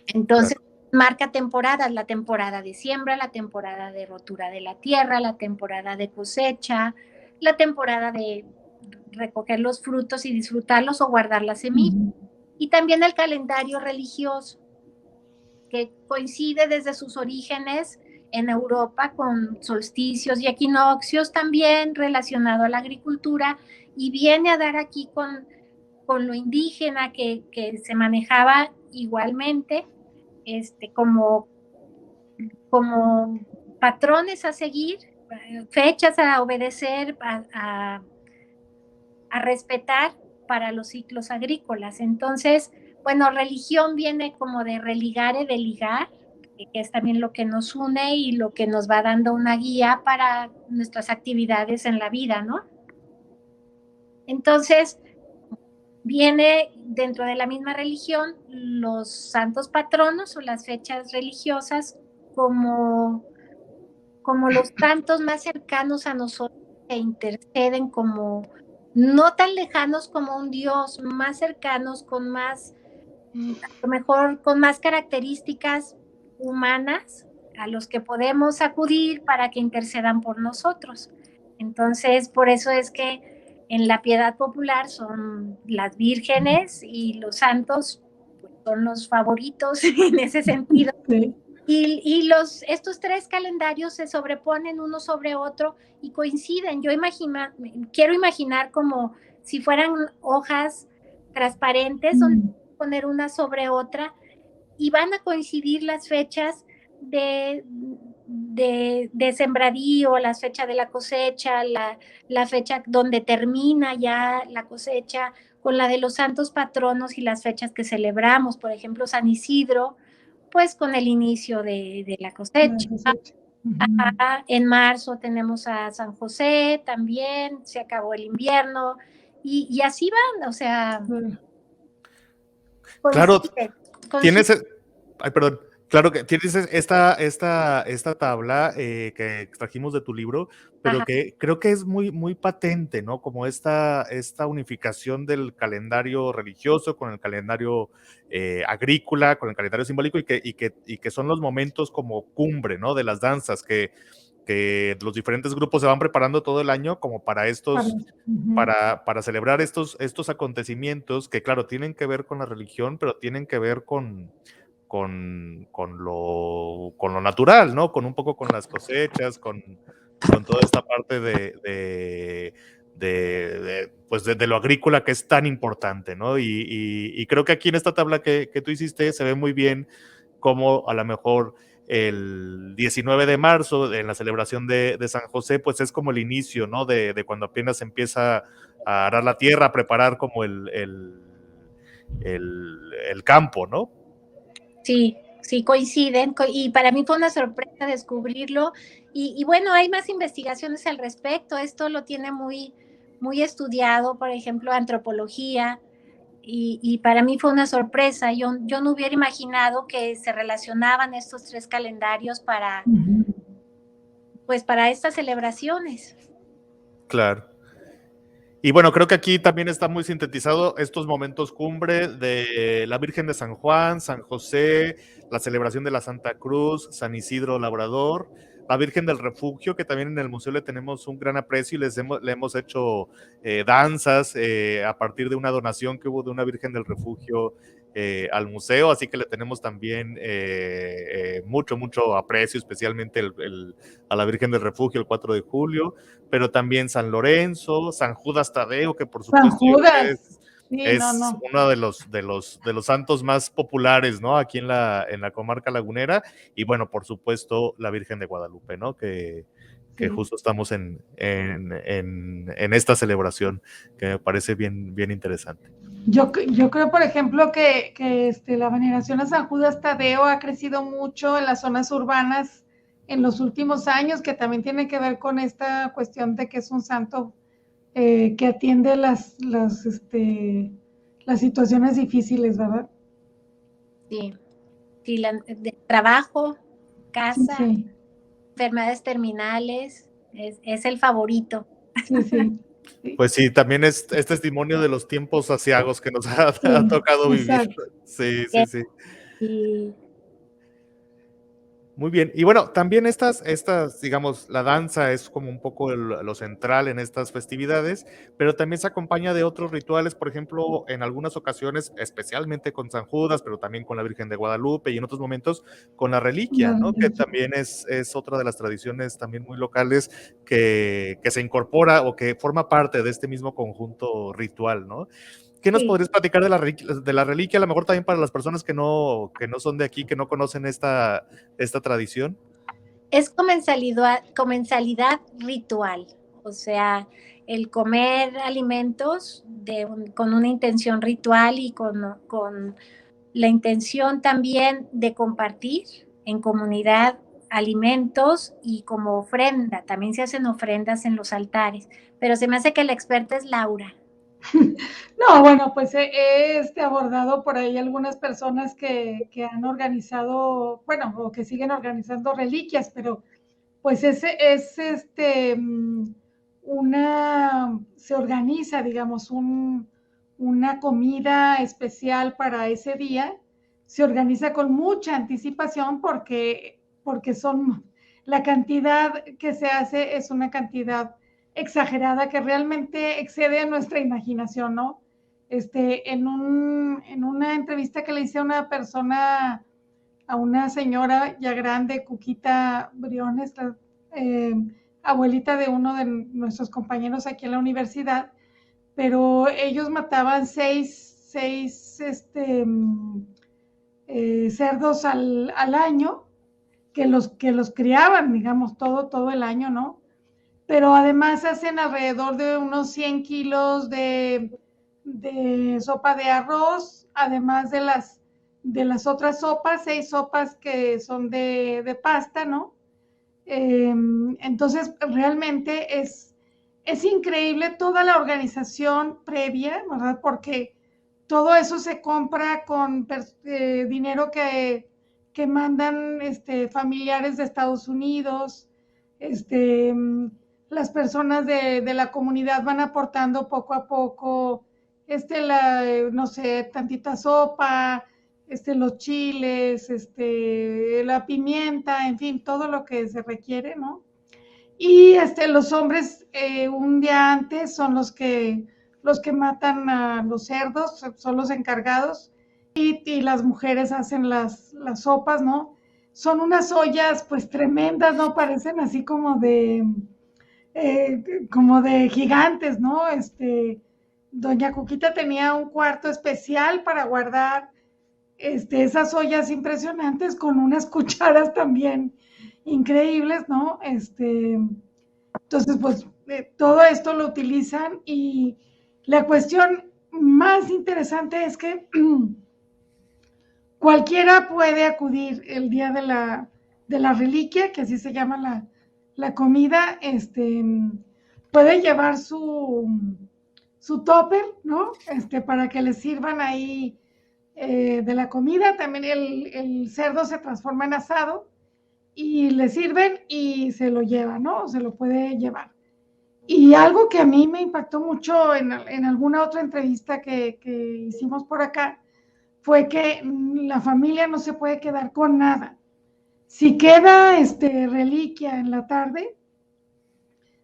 Entonces, marca temporadas, la temporada de siembra, la temporada de rotura de la tierra, la temporada de cosecha, la temporada de recoger los frutos y disfrutarlos o guardar las semillas. Y también el calendario religioso, que coincide desde sus orígenes en Europa con solsticios y equinoccios, también relacionado a la agricultura, y viene a dar aquí con lo indígena que se manejaba igualmente, como patrones a seguir, fechas a obedecer, a respetar para los ciclos agrícolas. Entonces, bueno, religión viene como de religar y de ligar, que es también lo que nos une y lo que nos va dando una guía para nuestras actividades en la vida, ¿no? Entonces, viene dentro de la misma religión los santos patronos o las fechas religiosas como los santos más cercanos a nosotros que interceden, como no tan lejanos como un Dios, más cercanos, con más, a lo mejor con más características humanas a los que podemos acudir para que intercedan por nosotros. Entonces, por eso es que en la piedad popular son las vírgenes y los santos, pues, son los favoritos en ese sentido. Sí. Y estos tres calendarios se sobreponen uno sobre otro y coinciden. Yo quiero imaginar como si fueran hojas transparentes donde poner una sobre otra, y van a coincidir las fechas de sembradío, la fecha de la cosecha, la fecha donde termina ya la cosecha, con la de los santos patronos y las fechas que celebramos. Por ejemplo, San Isidro, pues con el inicio de la cosecha. En marzo tenemos a San José también, se acabó el invierno, y así van, o sea. Claro, tienes, ay, perdón, claro que tienes esta tabla que extrajimos de tu libro, pero Ajá. que creo que es muy, muy patente, ¿no? Como esta unificación del calendario religioso con el calendario agrícola, con el calendario simbólico, y que son los momentos como cumbre, ¿no? De las danzas, que los diferentes grupos se van preparando todo el año como para para celebrar estos acontecimientos que, claro, tienen que ver con la religión, pero tienen que ver con lo natural, ¿no? Con un poco con las cosechas, con toda esta parte pues de lo agrícola, que es tan importante, ¿no? Y creo que aquí en esta tabla que tú hiciste se ve muy bien cómo a lo mejor el 19 de marzo, en la celebración de San José, pues es como el inicio, ¿no? De cuando apenas empieza a arar la tierra, a preparar como el campo, ¿no? Sí, sí, coinciden, y para mí fue una sorpresa descubrirlo, y bueno, hay más investigaciones al respecto. Esto lo tiene muy, muy estudiado, por ejemplo, antropología, y para mí fue una sorpresa. Yo no hubiera imaginado que se relacionaban estos tres calendarios pues para estas celebraciones. Claro. Y bueno, creo que aquí también está muy sintetizado estos momentos cumbre de la Virgen de San Juan, San José, la celebración de la Santa Cruz, San Isidro Labrador, la Virgen del Refugio, que también en el museo le tenemos un gran aprecio y le hemos hecho danzas a partir de una donación que hubo de una Virgen del Refugio al museo, así que le tenemos también mucho, mucho aprecio, especialmente a la Virgen del Refugio el 4 de julio, pero también San Lorenzo, San Judas Tadeo, que por supuesto es uno de los santos más populares, ¿no? Aquí en la comarca lagunera, y bueno, por supuesto la Virgen de Guadalupe, ¿no? Que justo estamos en esta celebración, que me parece bien, bien interesante. Yo creo, por ejemplo, que la veneración a San Judas Tadeo ha crecido mucho en las zonas urbanas en los últimos años, que también tiene que ver con esta cuestión de que es un santo que atiende las situaciones difíciles, ¿verdad? Sí, de trabajo, casa, sí. Enfermedades terminales, es el favorito. Sí. Pues sí, también es testimonio de los tiempos aciagos que nos ha tocado vivir. Sí. Muy bien. Y bueno, también digamos, la danza es como un poco lo central en estas festividades, pero también se acompaña de otros rituales, por ejemplo, en algunas ocasiones, especialmente con San Judas, pero también con la Virgen de Guadalupe y en otros momentos con la reliquia, La ¿no? Que religión. también es otra de las tradiciones también muy locales que se incorpora o que forma parte de este mismo conjunto ritual, ¿no? ¿Qué nos Sí. podrías platicar de la reliquia? A lo mejor también para las personas que no son de aquí, que no conocen esta tradición. Es comensalidad ritual, o sea, el comer alimentos con una intención ritual y con la intención también de compartir en comunidad alimentos y como ofrenda. También se hacen ofrendas en los altares, pero se me hace que la experta es Laura. No, bueno, pues he abordado por ahí algunas personas que han organizado, bueno, o que siguen organizando reliquias, pero pues se organiza, digamos, una comida especial para ese día, se organiza con mucha anticipación porque la cantidad que se hace es una cantidad exagerada que realmente excede nuestra imaginación, ¿no? En una entrevista que le hice a una persona, a una señora ya grande, Cuquita Briones, eh, abuelita de uno de nuestros compañeros aquí en la universidad, pero ellos mataban seis cerdos al año, que los criaban, digamos, todo el año, ¿no? Pero además hacen alrededor de unos 100 kilos de sopa de arroz, además de las otras sopas, 6 sopas que son de pasta, ¿no? Entonces, realmente es increíble toda la organización previa, ¿verdad? Porque todo eso se compra con dinero que mandan familiares de Estados Unidos, este, las personas de la comunidad van aportando poco a poco, no sé, tantita sopa, los chiles, la pimienta, en fin, todo lo que se requiere, ¿no? Y los hombres un día antes son los que matan a los cerdos, son los encargados, y las mujeres hacen las sopas, ¿no? Son unas ollas pues tremendas, ¿no? Parecen así como de gigantes, ¿no? Doña Cuquita tenía un cuarto especial para guardar esas ollas impresionantes con unas cucharas también increíbles, ¿no? Entonces, pues todo esto lo utilizan y la cuestión más interesante es que cualquiera puede acudir el día de la reliquia, que así se llama la comida, puede llevar su topper, ¿no? Para que le sirvan ahí de la comida. También el cerdo se transforma en asado y le sirven y se lo lleva, ¿no? Se lo puede llevar. Y algo que a mí me impactó mucho en alguna otra entrevista que hicimos por acá fue que la familia no se puede quedar con nada. Si queda reliquia en la tarde,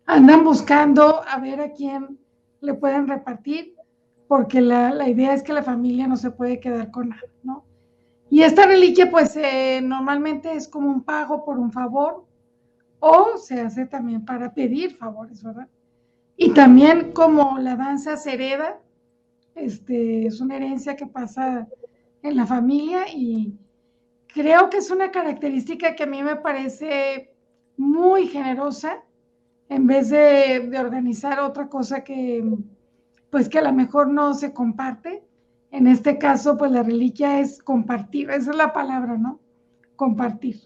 andan buscando a ver a quién le pueden repartir, porque la idea es que la familia no se puede quedar con nada, ¿no? Y esta reliquia, pues normalmente es como un pago por un favor, o se hace también para pedir favores, ¿verdad? Y también como la danza se hereda, es una herencia que pasa en la familia y creo que es una característica que a mí me parece muy generosa en vez de organizar otra cosa pues que a lo mejor no se comparte. En este caso, pues la reliquia es compartir, esa es la palabra, ¿no? Compartir.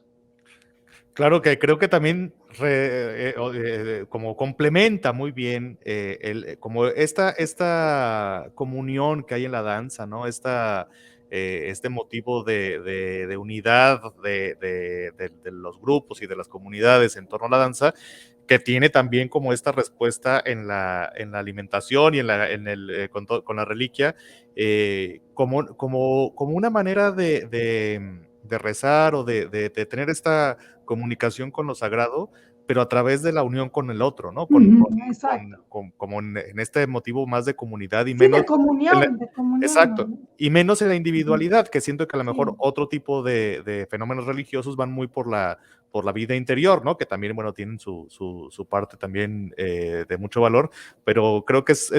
Claro que creo que también como complementa muy bien como esta comunión que hay en la danza, ¿no? Este motivo de unidad de los grupos y de las comunidades en torno a la danza, que tiene también como esta respuesta en la alimentación y con la reliquia, como una manera rezar o de tener esta comunicación con lo sagrado, pero a través de la unión con el otro, ¿no? Exacto. Como en este motivo más de comunidad y Sí, menos en la, de comunión, exacto, ¿no? y menos en la individualidad, que siento que a lo mejor Sí. otro tipo de fenómenos religiosos van muy por la vida interior, ¿no? Que también, bueno, tienen su parte también de mucho valor, pero creo que es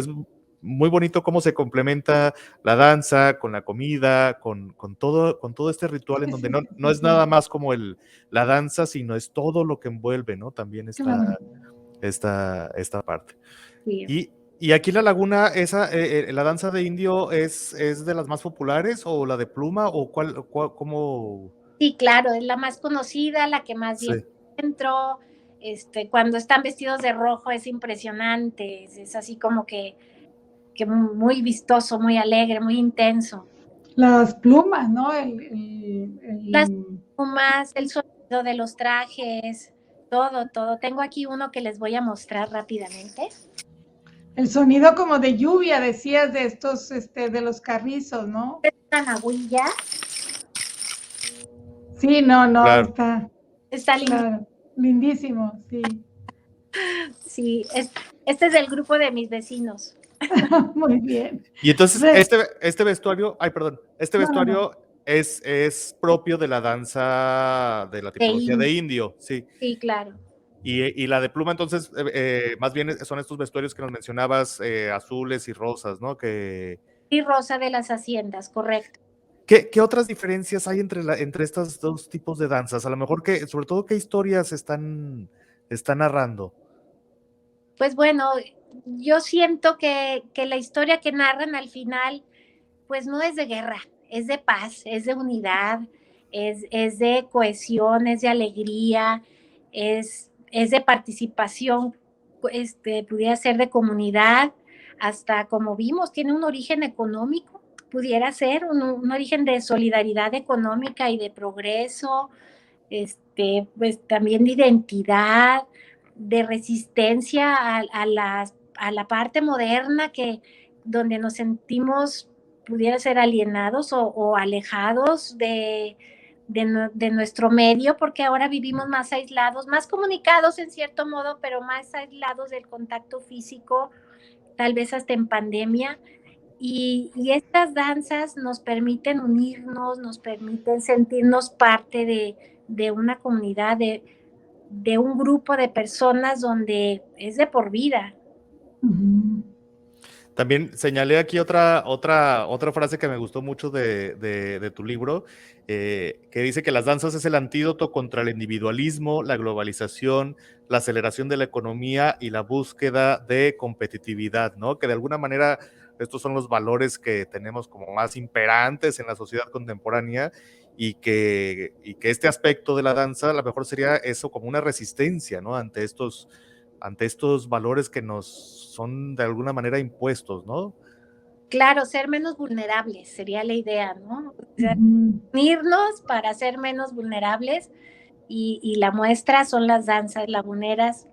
muy bonito cómo se complementa la danza con la comida, con todo este ritual en Sí, donde sí, sí, no sí, es sí. nada más como la danza, sino es todo lo que envuelve, ¿no? También Claro. esta parte. Sí. Y aquí la laguna, la danza de indio es de las más populares, o la de pluma, o cómo. Sí, claro, es la más conocida, la que más Sí. viene dentro. Cuando están vestidos de rojo es impresionante, es así como que muy vistoso, muy alegre, muy intenso. Las plumas, ¿no? Las plumas, el sonido de los trajes, todo, todo. Tengo aquí uno que les voy a mostrar rápidamente. el sonido como de lluvia, decías, de estos, de los carrizos, ¿no? Una nahuilla. Sí, no, Claro. Está lindo. claro, lindísimo, sí. Sí, este es del grupo de mis vecinos. Muy bien. Y entonces, Re- este vestuario, este no, no, no. vestuario es propio de la danza de la De tipología de indio, sí. Sí, claro. Y la de pluma, entonces, más bien son estos vestuarios que nos mencionabas, azules y rosas, ¿no? Y Rosa de las Haciendas, correcto. ¿Qué otras diferencias hay entre estos dos tipos de danzas? A lo mejor sobre todo, ¿qué historias están narrando? Pues bueno, yo siento que la historia que narran al final, pues no es de guerra, es de paz, es de unidad, es de cohesión, es de alegría, es de participación, pudiera ser de comunidad, hasta como vimos, tiene un origen económico, pudiera ser un origen de solidaridad económica y de progreso, pues también de identidad, de resistencia a la parte moderna donde nos sentimos, pudiera ser alienados o alejados de nuestro medio, porque ahora vivimos más aislados, más comunicados en cierto modo, pero más aislados del contacto físico, tal vez hasta en pandemia. Y estas danzas nos permiten unirnos, nos permiten sentirnos parte de una comunidad, de un grupo de personas donde es de por vida. También señalé aquí otra frase que me gustó mucho de tu libro, que dice que las danzas es el antídoto contra el individualismo, la globalización, la aceleración de la economía y la búsqueda de competitividad, ¿no? Que de alguna manera estos son los valores que tenemos como más imperantes en la sociedad contemporánea, y que este aspecto de la danza a lo mejor sería eso, como una resistencia, ¿no? Ante estos valores que nos son de alguna manera impuestos, ¿no? Claro, ser menos vulnerables sería la idea, ¿no? O sea, unirnos para ser menos vulnerables y la muestra son las danzas laguneras,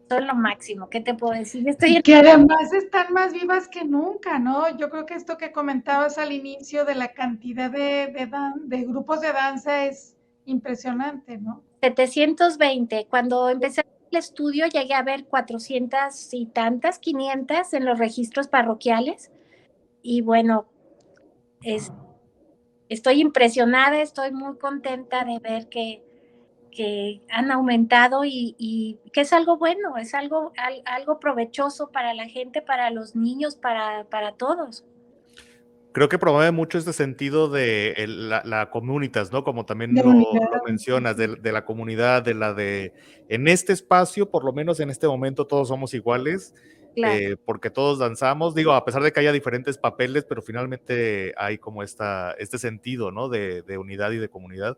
son lo máximo. ¿Qué te puedo decir? Que además están más vivas que nunca, ¿no? Yo creo que esto que comentabas al inicio de la cantidad de grupos de danza es impresionante, ¿no? 720. Cuando empecé el estudio llegué a ver 400 y tantas, 500 en los registros parroquiales. Y bueno, estoy impresionada, estoy muy contenta de ver que han aumentado y que es algo bueno, es algo provechoso para la gente, para los niños, para todos. Creo que promueve mucho este sentido de la communitas, ¿no? Como también De lo unidad. mencionas, de la comunidad, en este espacio, por lo menos en este momento, todos somos iguales, Claro. porque todos danzamos, digo, a pesar de que haya diferentes papeles, pero finalmente hay como este sentido, ¿no? De unidad y de comunidad,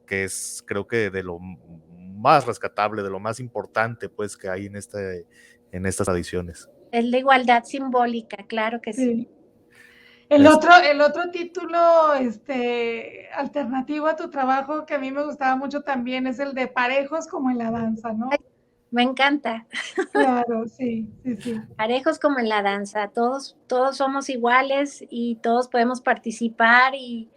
que es, creo que de lo más rescatable, de lo más importante, pues, que hay en estas tradiciones. Es la igualdad simbólica, claro que sí. Sí. El otro título alternativo a tu trabajo que a mí me gustaba mucho también es el de Parejos como en la danza, ¿no? Ay, me encanta. Claro, sí. Parejos como en la danza, todos somos iguales y todos podemos participar y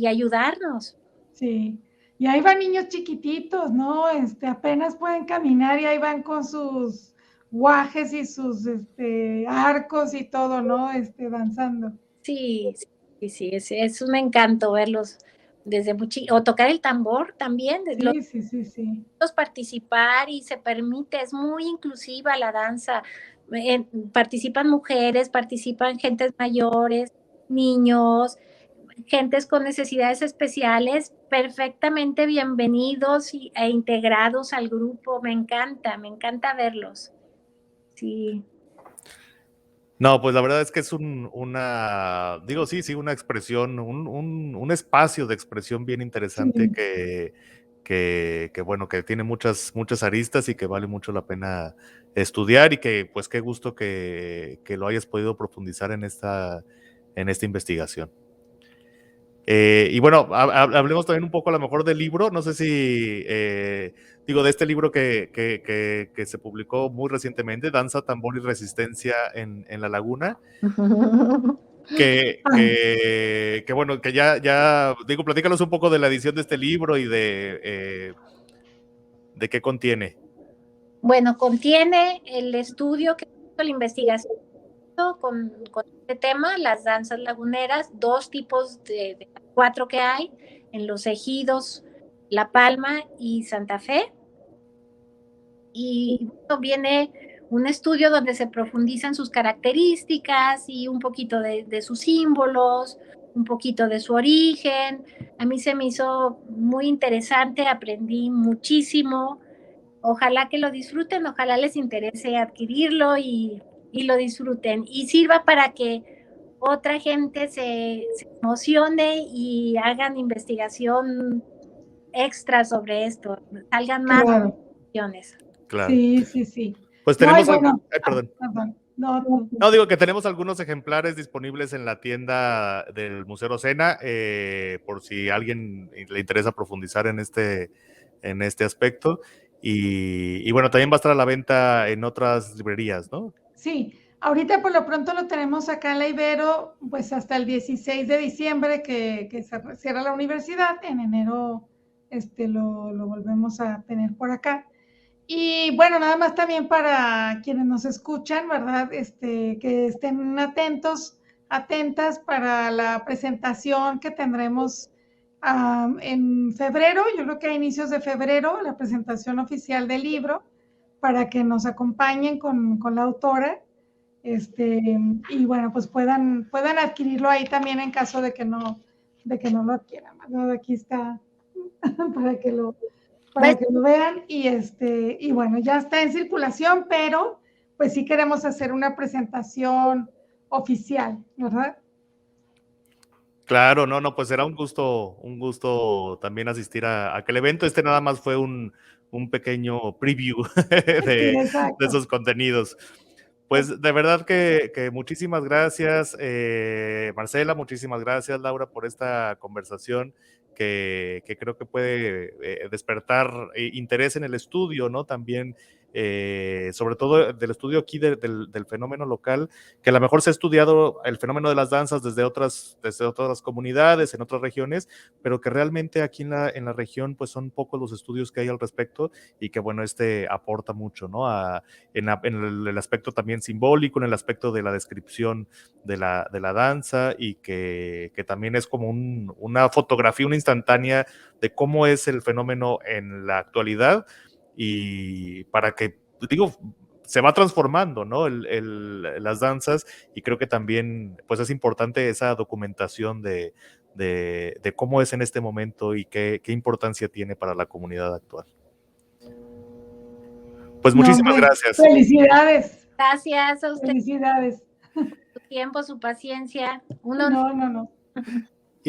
ayudarnos. Sí. Y ahí van niños chiquititos, ¿no? Apenas pueden caminar y ahí van con sus guajes y sus arcos y todo, ¿no? Danzando. Sí, sí, sí, es un encanto verlos desde muy o tocar el tambor también, Sí, sí, sí, sí. participar y se permite, es muy inclusiva la danza. Participan mujeres, participan gentes mayores, niños, gentes con necesidades especiales, perfectamente bienvenidos e integrados al grupo. Me encanta verlos. Sí. No, pues la verdad es que es una, digo, sí, una expresión, un espacio de expresión bien interesante Sí. que bueno, que tiene muchas aristas y que vale mucho la pena estudiar y que pues qué gusto que lo hayas podido profundizar en esta investigación. Y bueno, hablemos también un poco a lo mejor del libro, no sé si, digo, de este libro que se publicó muy recientemente, Danza, Tambor y Resistencia en La Laguna, que bueno, que ya, digo, platícanos un poco de la edición de este libro y de qué contiene. Bueno, contiene el estudio que hizo la investigación con este tema, las danzas laguneras, dos tipos de 4 que hay en los ejidos La Palma y Santa Fe. Y bueno, viene un estudio donde se profundizan sus características y un poquito de sus símbolos, un poquito de su origen. A mí se me hizo muy interesante, aprendí muchísimo. Ojalá que lo disfruten, ojalá les interese adquirirlo y lo disfruten y sirva para que otra gente se emocione y hagan investigación extra sobre esto, salgan más Claro. opciones. Claro. Sí, sí, sí. Pues No, y tenemos, bueno, perdón. perdón. No, tú. No, digo que tenemos algunos ejemplares disponibles en la tienda del Museo Sena, por si a alguien le interesa profundizar en este aspecto. Y bueno, también va a estar a la venta en otras librerías, ¿no? Sí, ahorita por lo pronto lo tenemos acá en la Ibero, pues hasta el 16 de diciembre que se cierra la universidad. En enero lo volvemos a tener por acá. Y bueno, nada más también para quienes nos escuchan, ¿verdad? Que estén atentos, atentas para la presentación que tendremos en febrero, yo creo que a inicios de febrero, la presentación oficial del libro, para que nos acompañen con la autora. Y bueno, pues puedan adquirirlo ahí también en caso de que no lo adquieran, ¿verdad? Aquí está para que lo vean y bueno, ya está en circulación, pero pues sí queremos hacer una presentación oficial, ¿verdad? Claro, no, pues será un gusto también asistir a aquel evento. Este nada más fue un pequeño preview Sí, de exacto. esos contenidos. Pues de verdad que muchísimas gracias, Marcela, muchísimas gracias, Laura, por esta conversación que creo que puede despertar interés en el estudio, ¿no? También, sobre todo del estudio aquí del fenómeno local, que a lo mejor se ha estudiado el fenómeno de las danzas desde otras comunidades, en otras regiones, pero que realmente aquí en la región pues son pocos los estudios que hay al respecto y que bueno, aporta mucho, ¿no? En el aspecto también simbólico, en el aspecto de la descripción de la danza y que también es como una fotografía, una instantánea de cómo es el fenómeno en la actualidad y para que, digo, se va transformando, ¿no? Las danzas y creo que también pues es importante esa documentación de cómo es en este momento y qué importancia tiene para la comunidad actual. Pues muchísimas gracias. Felicidades. Gracias a usted. Felicidades. Su tiempo, su paciencia. No.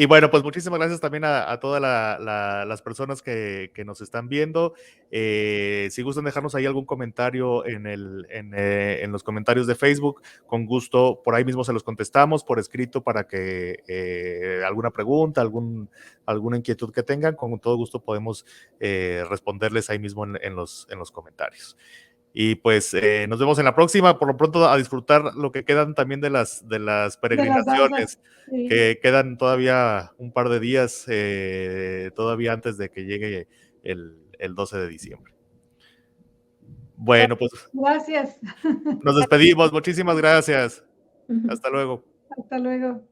Y bueno, pues muchísimas gracias también a todas las personas que nos están viendo. Si gustan dejarnos ahí algún comentario en los comentarios de Facebook, con gusto, por ahí mismo se los contestamos por escrito para que alguna pregunta, alguna inquietud que tengan, con todo gusto podemos responderles ahí mismo en los comentarios. Y pues nos vemos en la próxima. Por lo pronto a disfrutar lo que quedan también de las peregrinaciones, Sí. que quedan todavía un par de días, todavía antes de que llegue el 12 de diciembre. Bueno, pues Gracias. nos despedimos. Muchísimas gracias. Hasta luego. Hasta luego.